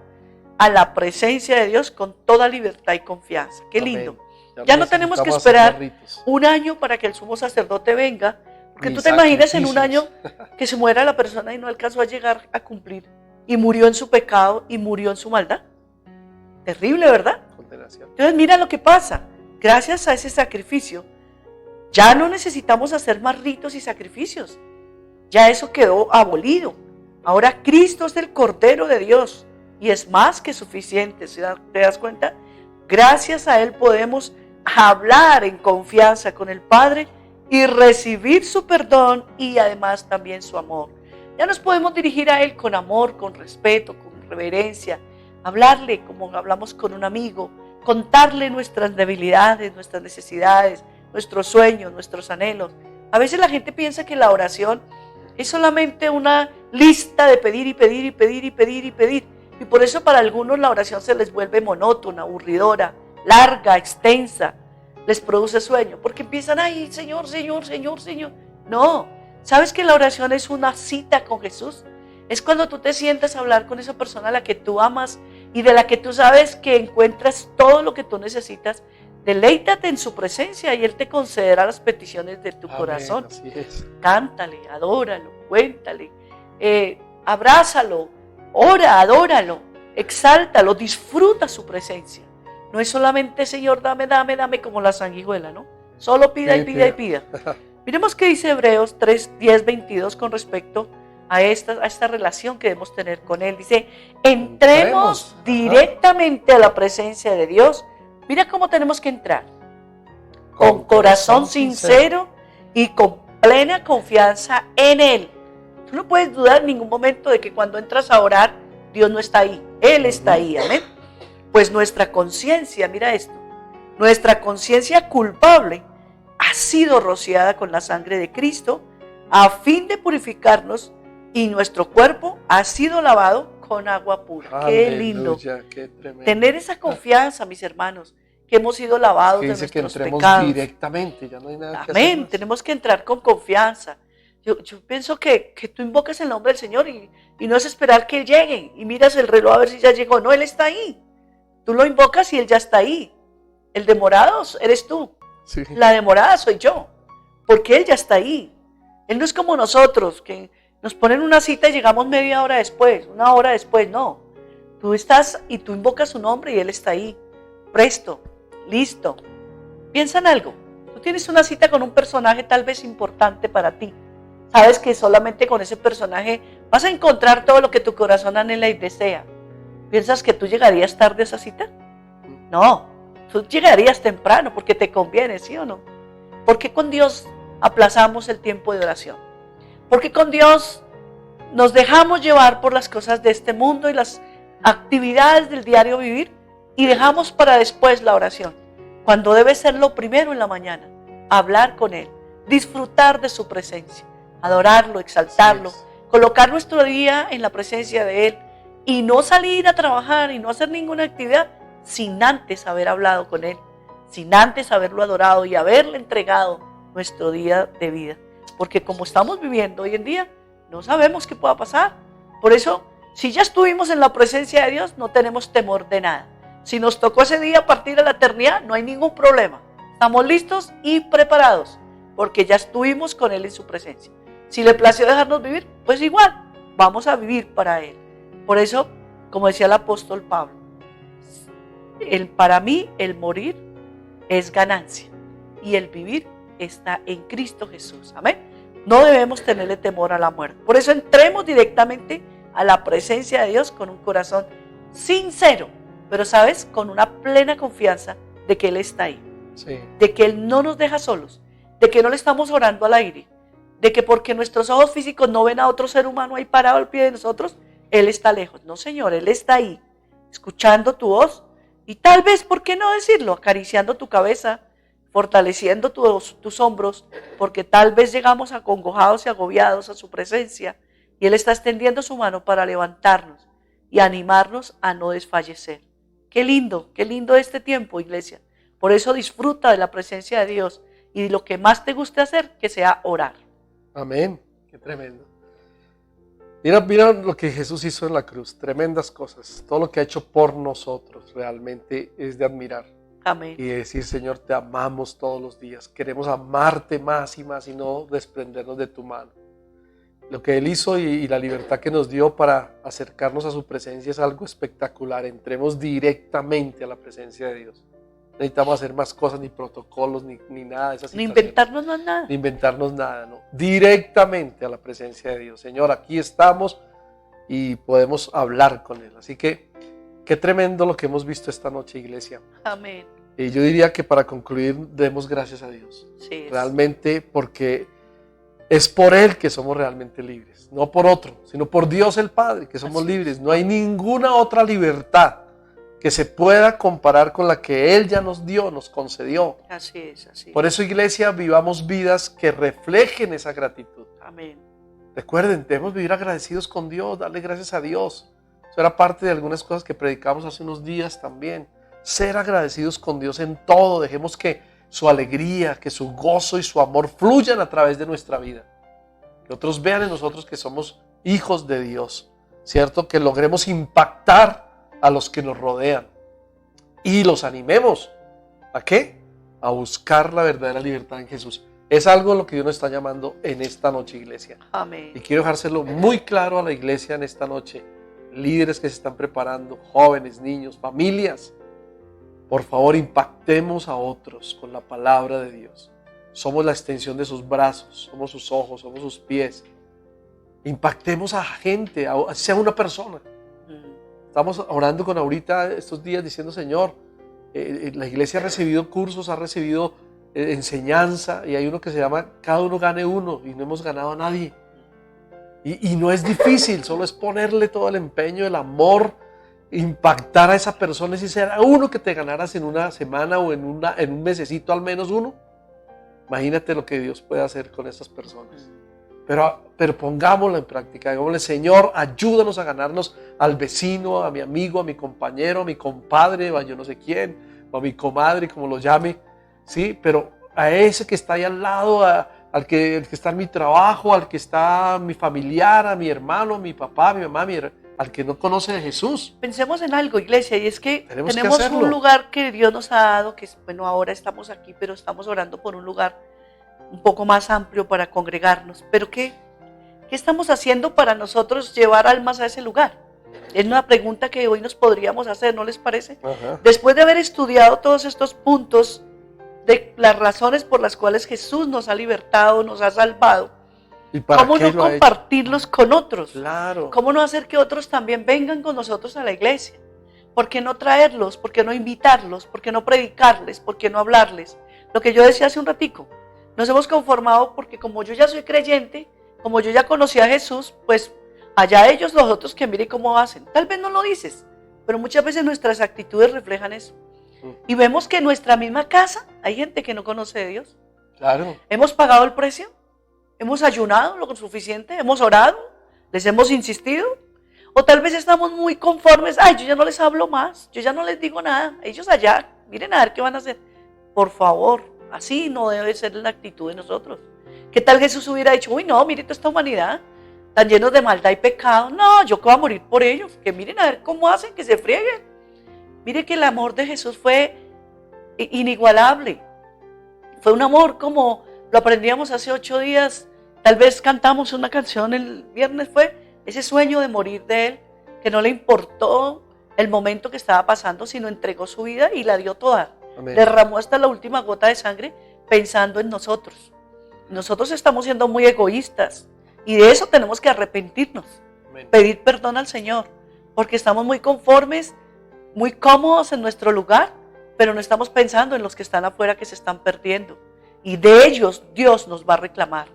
a la presencia de Dios con toda libertad y confianza. Qué Amén. lindo. Ya no tenemos que necesitamos hacer esperar más ritos. un año para que el sumo sacerdote venga, porque Ni tú te imaginas en un año sacrificios. que se muera la persona y no alcanzó a llegar a cumplir, y murió en su pecado y murió en su maldad. Terrible, ¿verdad? Condenación. Entonces mira lo que pasa. Gracias a ese sacrificio, ya no necesitamos hacer más ritos y sacrificios. Ya eso quedó abolido. Ahora Cristo es el Cordero de Dios y es más que suficiente. ¿Te das cuenta? Gracias a Él podemos hablar en confianza con el Padre y recibir su perdón y además también su amor. Ya nos podemos dirigir a Él con amor, con respeto, con reverencia, hablarle como hablamos con un amigo, contarle nuestras debilidades, nuestras necesidades, nuestros sueños, nuestros anhelos. A veces la gente piensa que la oración es solamente una lista de pedir y pedir y pedir y pedir y pedir. Y por eso para algunos la oración se les vuelve monótona, aburridora, larga, extensa. Les produce sueño. Porque empiezan, ay, Señor, Señor, Señor, Señor. No, ¿sabes que la oración es una cita con Jesús? Es cuando tú te sientas a hablar con esa persona a la que tú amas y de la que tú sabes que encuentras todo lo que tú necesitas. Deleítate en su presencia y Él te concederá las peticiones de tu Amén, corazón. así es. Cántale, adóralo, cuéntale, abrázalo, ora, adóralo, exáltalo, disfruta su presencia. No es solamente, Señor, dame, dame, dame, como la sanguijuela, ¿no? Solo pida y pida y pida. Miremos qué dice Hebreos 3, 10, 22 con respecto a esta relación que debemos tener con Él. Dice, entremos directamente a la presencia de Dios. Mira cómo tenemos que entrar. Con corazón sincero y con plena confianza en Él. Tú no puedes dudar en ningún momento de que cuando entras a orar, Dios no está ahí. Él está ahí, amén. Pues nuestra conciencia, mira esto, nuestra conciencia culpable ha sido rociada con la sangre de Cristo a fin de purificarnos y nuestro cuerpo ha sido lavado con agua pura. Qué lindo. Qué tremendo. Tener esa confianza, mis hermanos, que hemos sido lavados Que de dice que nuestros entremos pecados. directamente, ya no hay nada que hacer Amén, más. tenemos que entrar con confianza. Yo pienso que tú invocas el nombre del Señor y no es esperar que Él llegue y miras el reloj a ver si ya llegó. No, Él está ahí. Tú lo invocas y Él ya está ahí. El demorado eres tú. Sí. La demorada soy yo. Porque Él ya está ahí. Él no es como nosotros, que nos ponen una cita y llegamos media hora después, una hora después. No. Tú estás y tú invocas su nombre y Él está ahí. Presto, listo. Piensa en algo. Tú tienes una cita con un personaje tal vez importante para ti. Sabes que solamente con ese personaje vas a encontrar todo lo que tu corazón anhela y desea. ¿Piensas que tú llegarías tarde a esa cita? No, tú llegarías temprano porque te conviene, ¿sí o no? ¿Por qué con Dios aplazamos el tiempo de oración? Porque con Dios nos dejamos llevar por las cosas de este mundo y las actividades del diario vivir y dejamos para después la oración, cuando debe ser lo primero en la mañana, hablar con Él, disfrutar de su presencia, adorarlo, exaltarlo, colocar nuestro día en la presencia de Él y no salir a trabajar y no hacer ninguna actividad sin antes haber hablado con Él, sin antes haberlo adorado y haberle entregado nuestro día de vida. Porque como estamos viviendo hoy en día, no sabemos qué pueda pasar. Por eso, si ya estuvimos en la presencia de Dios, no tenemos temor de nada. Si nos tocó ese día partir a la eternidad, no hay ningún problema. Estamos listos y preparados, porque ya estuvimos con Él en su presencia. Si le plació dejarnos vivir, pues igual, vamos a vivir para Él. Por eso, como decía el apóstol Pablo, para mí el morir es ganancia y el vivir está en Cristo Jesús. Amén. No debemos tenerle temor a la muerte. Por eso entremos directamente a la presencia de Dios con un corazón sincero, pero sabes, con una plena confianza de que Él está ahí, Sí. de que Él no nos deja solos, de que no le estamos orando al aire, de que porque nuestros ojos físicos no ven a otro ser humano ahí parado al pie de nosotros, Él está lejos. No, Señor, Él está ahí, escuchando tu voz y tal vez, ¿por qué no decirlo? Acariciando tu cabeza, fortaleciendo tus hombros, porque tal vez llegamos acongojados y agobiados a su presencia y Él está extendiendo su mano para levantarnos y animarnos a no desfallecer. Qué lindo este tiempo, iglesia. Por eso disfruta de la presencia de Dios y lo que más te guste hacer, que sea orar. Amén. Qué tremendo. Mira lo que Jesús hizo en la cruz. Tremendas cosas. Todo lo que ha hecho por nosotros realmente es de admirar. Amén. Y decir, Señor, te amamos todos los días. Queremos amarte más y más y no desprendernos de tu mano. Lo que Él hizo y la libertad que nos dio para acercarnos a su presencia es algo espectacular. Entremos directamente a la presencia de Dios. No necesitamos hacer más cosas, ni protocolos, ni nada de esas Ni situaciones. inventarnos más nada. Ni inventarnos nada, no. Directamente a la presencia de Dios. Señor, aquí estamos y podemos hablar con Él. Así que, qué tremendo lo que hemos visto esta noche, iglesia. Amén. Y yo diría que para concluir, demos gracias a Dios. Sí, Realmente, porque es por Él que somos realmente libres. No por otro, sino por Dios el Padre, que somos libres. No hay ninguna otra libertad que se pueda comparar con la que Él ya nos dio, nos concedió. Así es, así. Por eso, iglesia, vivamos vidas que reflejen esa gratitud. Amén. Recuerden, debemos vivir agradecidos con Dios, darle gracias a Dios. Eso era parte de algunas cosas que predicamos hace unos días también. Ser agradecidos con Dios en todo. Dejemos que su alegría, que su gozo y su amor fluyan a través de nuestra vida. Que otros vean en nosotros que somos hijos de Dios, ¿cierto? Que logremos impactar a los que nos rodean y los animemos. ¿A qué? A buscar la verdadera libertad en Jesús. Es algo a lo que Dios nos está llamando en esta noche, iglesia. Amén. Y quiero dejárselo muy claro a la iglesia en esta noche. Líderes que se están preparando, jóvenes, niños, familias. Por favor, impactemos a otros con la palabra de Dios. Somos la extensión de sus brazos, somos sus ojos, somos sus pies. Impactemos a gente, sea una persona. Estamos orando con ahorita estos días diciendo, Señor, la iglesia ha recibido cursos, ha recibido enseñanza, y hay uno que se llama Cada uno gane uno, y no hemos ganado a nadie. Y no es difícil, solo es ponerle todo el empeño, el amor, impactar a esa persona. Si será uno que te ganaras en una semana o en un mesecito al menos uno, imagínate lo que Dios puede hacer con esas personas. Pero pongámoslo en práctica. Digámosle, Señor, ayúdanos a ganarnos al vecino, a mi amigo, a mi compañero, a mi compadre, a yo no sé quién, o a mi comadre, como lo llame, ¿sí? Pero a ese que está ahí al lado, al que está en mi trabajo, al que está mi familiar, a mi hermano, a mi papá, a mi mamá, al que no conoce de Jesús. Pensemos en algo, iglesia, y es que Tenemos que tenemos hacerlo. un lugar que Dios nos ha dado, que bueno, ahora estamos aquí, pero estamos orando por un lugar un poco más amplio para congregarnos. ¿Pero qué estamos haciendo para nosotros llevar almas a ese lugar? Es una pregunta que hoy nos podríamos hacer, ¿no les parece? Ajá. Después de haber estudiado todos estos puntos de las razones por las cuales Jesús nos ha libertado, nos ha salvado, ¿Y para ¿cómo qué no lo ha hecho? compartirlos con otros? Claro. ¿Cómo no hacer que otros también vengan con nosotros a la iglesia? ¿Por qué no traerlos? ¿Por qué no invitarlos? ¿Por qué no predicarles? ¿Por qué no hablarles? Lo que yo decía hace un ratico, nos hemos conformado porque como yo ya soy creyente, como yo ya conocí a Jesús, pues allá ellos, los otros, que mire cómo hacen. Tal vez no lo dices, pero muchas veces nuestras actitudes reflejan eso. Y vemos que en nuestra misma casa hay gente que no conoce de Dios. Claro. ¿Hemos pagado el precio? ¿Hemos ayunado lo suficiente? ¿Hemos orado? ¿Les hemos insistido? O tal vez estamos muy conformes. Ay, yo ya no les hablo más, yo ya no les digo nada. Ellos allá, miren a ver qué van a hacer. Por favor, así no debe ser la actitud de nosotros. ¿Qué tal Jesús hubiera dicho, uy no, mire toda esta humanidad, tan llenos de maldad y pecado? No, yo voy a morir por ellos, que miren a ver cómo hacen, que se frieguen. Mire que el amor de Jesús fue inigualable. Fue un amor como lo aprendíamos hace 8 días. Tal vez cantamos una canción el viernes, fue ese sueño de morir de Él, que no le importó el momento que estaba pasando, sino entregó su vida y la dio toda. Amén. Derramó hasta la última gota de sangre pensando en nosotros. Nosotros estamos siendo muy egoístas y de eso tenemos que arrepentirnos, Amén. pedir perdón al Señor, porque estamos muy conformes, muy cómodos en nuestro lugar, pero no estamos pensando en los que están afuera que se están perdiendo. Y de ellos Dios nos va a reclamar.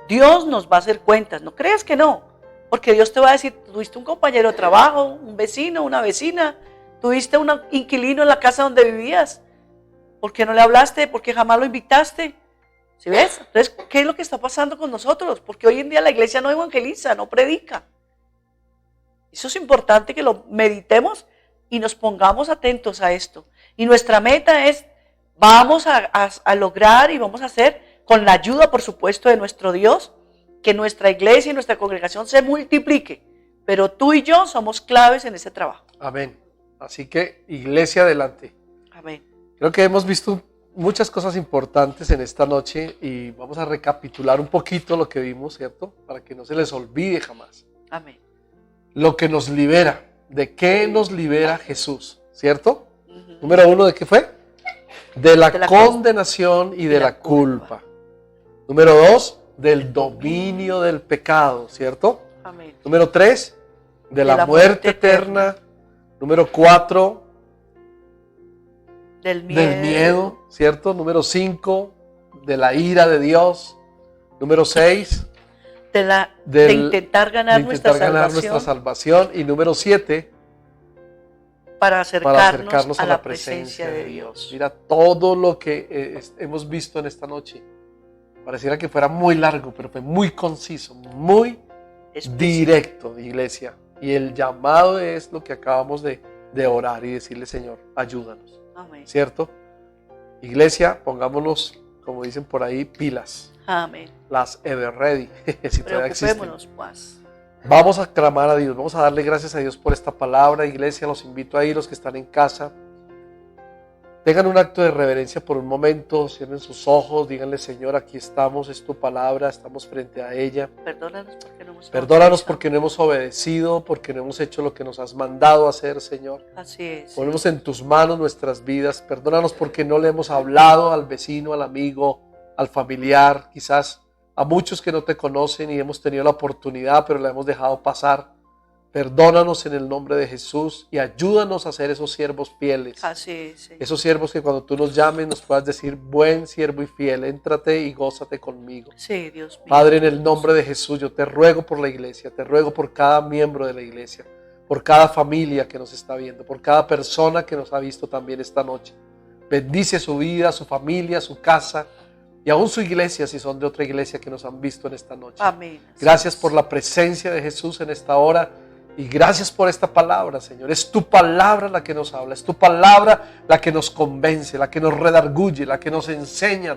Dios nos va a hacer cuentas, no creas que no, porque Dios te va a decir, tuviste un compañero de trabajo, un vecino, una vecina, tuviste un inquilino en la casa donde vivías, ¿por qué no le hablaste? ¿Por qué jamás lo invitaste? ¿Sí ves? Entonces, ¿qué es lo que está pasando con nosotros? Porque hoy en día la iglesia no evangeliza, no predica. Eso es importante que lo meditemos y nos pongamos atentos a esto. Y nuestra meta es, vamos a lograr y vamos a hacer, con la ayuda, por supuesto, de nuestro Dios, que nuestra iglesia y nuestra congregación se multiplique. Pero tú y yo somos claves en ese trabajo. Amén. Así que, iglesia, adelante. Amén. Creo que hemos visto muchas cosas importantes en esta noche y vamos a recapitular un poquito lo que vimos, ¿cierto? Para que no se les olvide jamás. Amén. Lo que nos libera, ¿de qué nos libera Jesús? ¿Cierto? Número 1, ¿de qué fue? De la condenación y de la culpa. Número 2, del dominio del pecado, ¿cierto? Amén. Número 3, de la muerte eterna. Número 4, del miedo, ¿cierto? Número 5, de la ira de Dios. Número 6, de intentar ganar nuestra salvación. Y número 7, para acercarnos a la presencia de Dios. Mira todo lo que hemos visto en esta noche. Pareciera que fuera muy largo, pero fue muy conciso, muy directo, iglesia. Y el llamado es lo que acabamos de orar y decirle, Señor, ayúdanos. Amén. ¿Cierto? Iglesia, pongámonos, como dicen por ahí, pilas. Amén. Las ever ready, si todavía existen. Preocupémonos más. Vamos a clamar a Dios, vamos a darle gracias a Dios por esta palabra. Iglesia, los invito ahí, los que están en casa, tengan un acto de reverencia por un momento, cierren sus ojos, díganle, Señor, aquí estamos, es tu palabra, estamos frente a ella. Perdónanos porque no hemos obedecido, porque no hemos hecho lo que nos has mandado hacer, Señor. Así es. Ponemos en tus manos nuestras vidas. Perdónanos porque no le hemos hablado al vecino, al amigo, al familiar, quizás a muchos que no te conocen y hemos tenido la oportunidad, pero la hemos dejado pasar. Perdónanos en el nombre de Jesús y ayúdanos a ser esos siervos fieles. Así es, Señor. Esos siervos que cuando tú nos llames nos puedas decir, buen siervo y fiel, éntrate y gózate conmigo. Sí, Dios mío. Padre, en el nombre de Jesús, yo te ruego por la iglesia, te ruego por cada miembro de la iglesia, por cada familia que nos está viendo, por cada persona que nos ha visto también esta noche. Bendice su vida, su familia, su casa y aún su iglesia, si son de otra iglesia que nos han visto en esta noche. Amén. Gracias por la presencia de Jesús en esta hora. Y gracias por esta palabra, Señor. Es tu palabra la que nos habla, es tu palabra la que nos convence, la que nos redarguye, la que nos enseña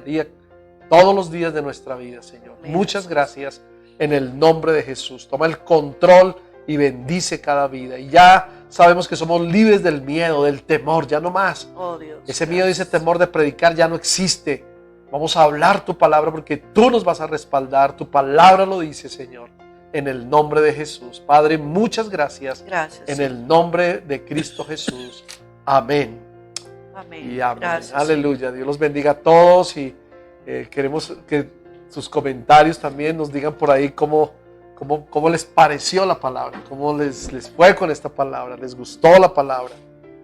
todos los días de nuestra vida, Señor. Amén. Muchas gracias en el nombre de Jesús. Toma el control y bendice cada vida. Y ya sabemos que somos libres del miedo, del temor, ya no más. Oh, Dios. Ese miedo y ese temor de predicar ya no existe. Vamos a hablar tu palabra porque tú nos vas a respaldar. Tu palabra lo dice, Señor. En el nombre de Jesús. Padre, muchas gracias. Gracias. En el nombre de Cristo Jesús. Amén. Amén. Y amén. Gracias. Aleluya. Dios los bendiga a todos y queremos que sus comentarios también nos digan por ahí cómo les pareció la palabra, cómo les fue con esta palabra, les gustó la palabra.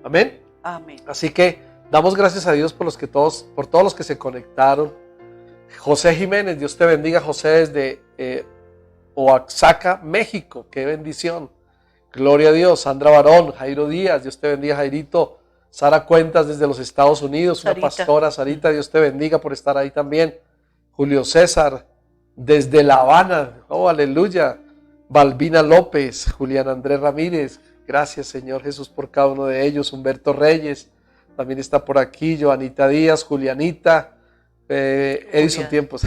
Amén. Amén. Así que damos gracias a Dios por todos los que se conectaron. José Jiménez, Dios te bendiga, José, desde Oaxaca, México, qué bendición. Gloria a Dios. Sandra Barón, Jairo Díaz, Dios te bendiga, Jairito. Sara Cuentas desde los Estados Unidos, Sarita. Una pastora, Sarita, Dios te bendiga por estar ahí también. Julio César, desde La Habana, oh aleluya. Balbina López, Julián Andrés Ramírez, gracias Señor Jesús por cada uno de ellos. Humberto Reyes, también está por aquí. Joanita Díaz, Julianita, Edison Tiempos.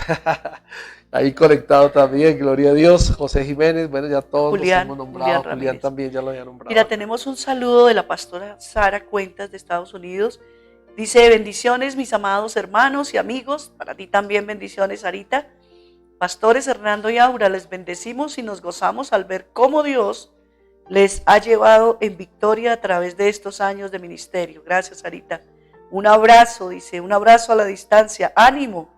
Ahí conectado también, gloria a Dios. José Jiménez, bueno, ya todos Julián, los hemos nombrado. Julián también ya lo había nombrado. Mira, tenemos un saludo de la pastora Sara Cuentas de Estados Unidos. Dice, bendiciones mis amados hermanos y amigos. Para ti también bendiciones, Sarita. Pastores Hernando y Aura, les bendecimos y nos gozamos al ver cómo Dios les ha llevado en victoria a través de estos años de ministerio. Gracias, Sarita. Un abrazo, dice, un abrazo a la distancia. Ánimo.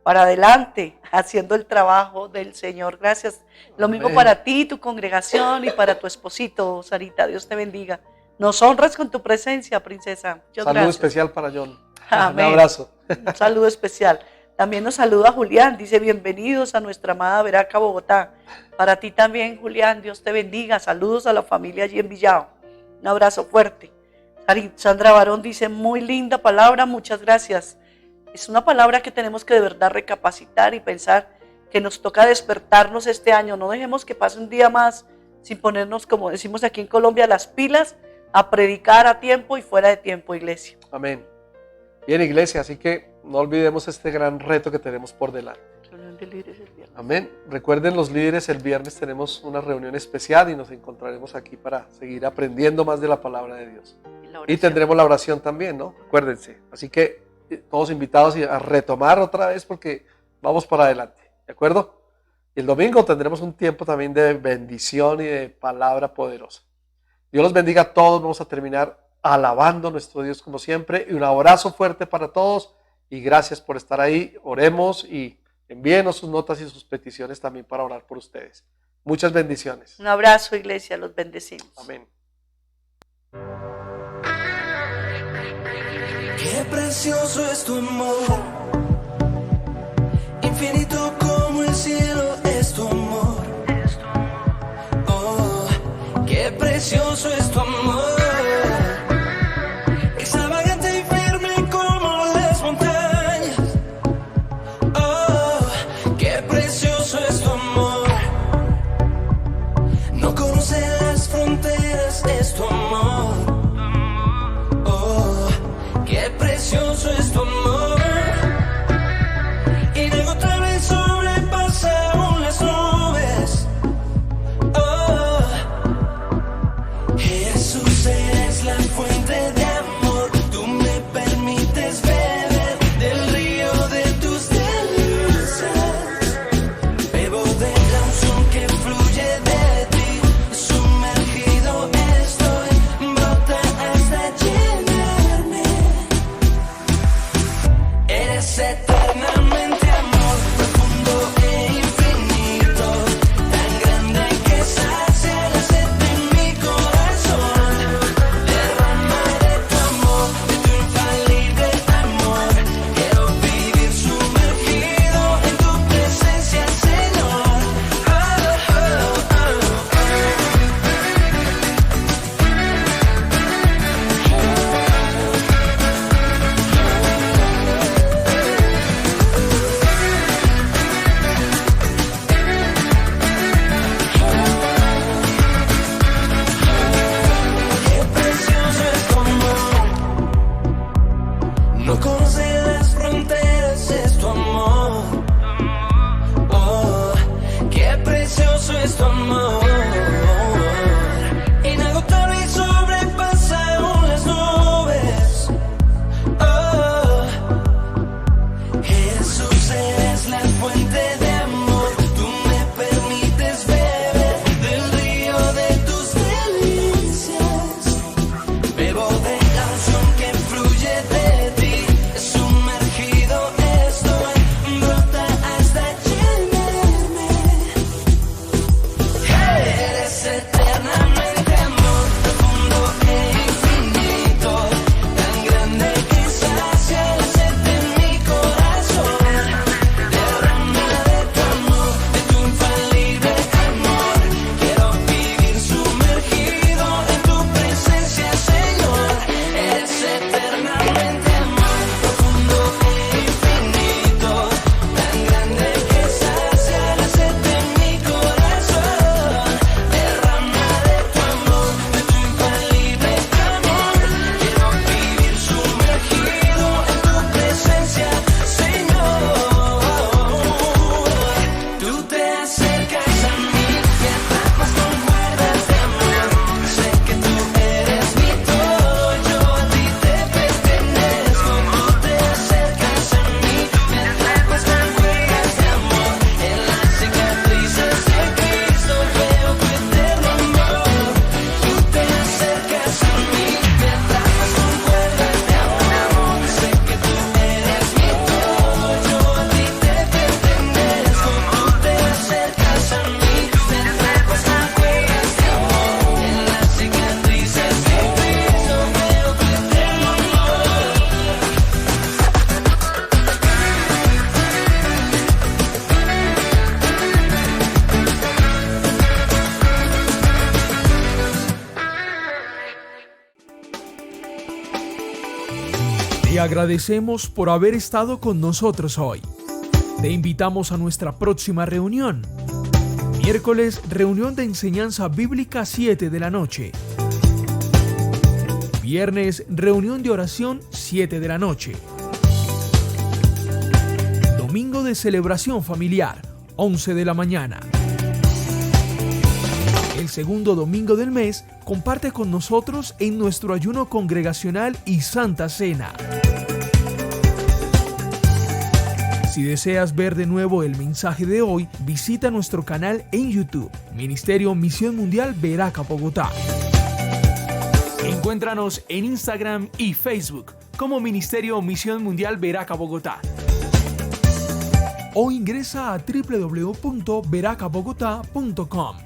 Para adelante, haciendo el trabajo del Señor. Gracias. Lo mismo para ti, tu congregación y para tu esposito, Sarita. Dios te bendiga. Nos honras con tu presencia, princesa. Saludo especial para John. Amén. Un abrazo. Un saludo especial. También nos saluda Julián, dice bienvenidos a nuestra amada Veraca, Bogotá. Para ti también, Julián, Dios te bendiga. Saludos a la familia allí en Villao. Un abrazo fuerte. Sandra Barón dice, muy linda palabra, muchas gracias. Es una palabra que tenemos que de verdad recapacitar y pensar que nos toca despertarnos este año. No dejemos que pase un día más sin ponernos, como decimos aquí en Colombia, las pilas a predicar a tiempo y fuera de tiempo, iglesia. Amén. Bien, iglesia, así que no olvidemos este gran reto que tenemos por delante. Reunión de líderes el viernes. Amén. Recuerden los líderes, el viernes tenemos una reunión especial y nos encontraremos aquí para seguir aprendiendo más de la palabra de Dios. Y tendremos la oración también, ¿no? Acuérdense. Así que todos invitados a retomar otra vez porque vamos para adelante, ¿de acuerdo? Y el domingo tendremos un tiempo también de bendición y de palabra poderosa. Dios los bendiga a todos. Vamos a terminar alabando a nuestro Dios como siempre. Y un abrazo fuerte para todos. Y gracias por estar ahí. Oremos y envíenos sus notas y sus peticiones también para orar por ustedes. Muchas bendiciones. Un abrazo, iglesia. Los bendecimos. Amén. Qué precioso es tu amor, infinito como el cielo es tu amor. Oh, qué precioso es tu amor, extravagante y firme como las montañas. Oh, qué precioso es tu amor, no conoce las fronteras, es tu amor. Qué precioso es tu amor, inagotable sobrepasa aún las nubes. Oh, Jesús, eres la fuente de amor, tú me permites beber del río de tus delicias. Bebo de la unción que fluye de ti, sumergido estoy, brota hasta llenarme. Eres eternamente amor, profundo e infinito, tan grande que sacia la sed de mi corazón. Derramaré tu amor, de tu infalible amor. Quiero vivir sumergido en tu presencia, Señor. Qué precioso es tu amor, no conoce las fronteras, es tu amor. Oh, qué precioso es tu amor, inagotable y sobrepasa aún las nubes. Oh, Jesús, eres la fuente de amor, tú me permites beber del río de tus delicias. Bebo de la unción que fluye de ti, sumergido estoy, brota hasta llenarme. Hey, Te agradecemos por haber estado con nosotros hoy. Te invitamos a nuestra próxima reunión. Miércoles, reunión de enseñanza bíblica 7 de la noche. Viernes, reunión de oración 7 de la noche. Domingo de celebración familiar, 11 de la mañana. El segundo domingo del mes, comparte con nosotros en nuestro ayuno congregacional y Santa Cena. Si deseas ver de nuevo el mensaje de hoy, visita nuestro canal en YouTube, Ministerio Misión Mundial Veraca Bogotá. Encuéntranos en Instagram y Facebook como Ministerio Misión Mundial Veraca Bogotá. O ingresa a www.veracabogotá.com.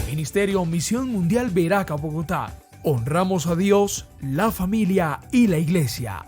Ministerio Misión Mundial Veraca Bogotá. Honramos a Dios, la familia y la iglesia.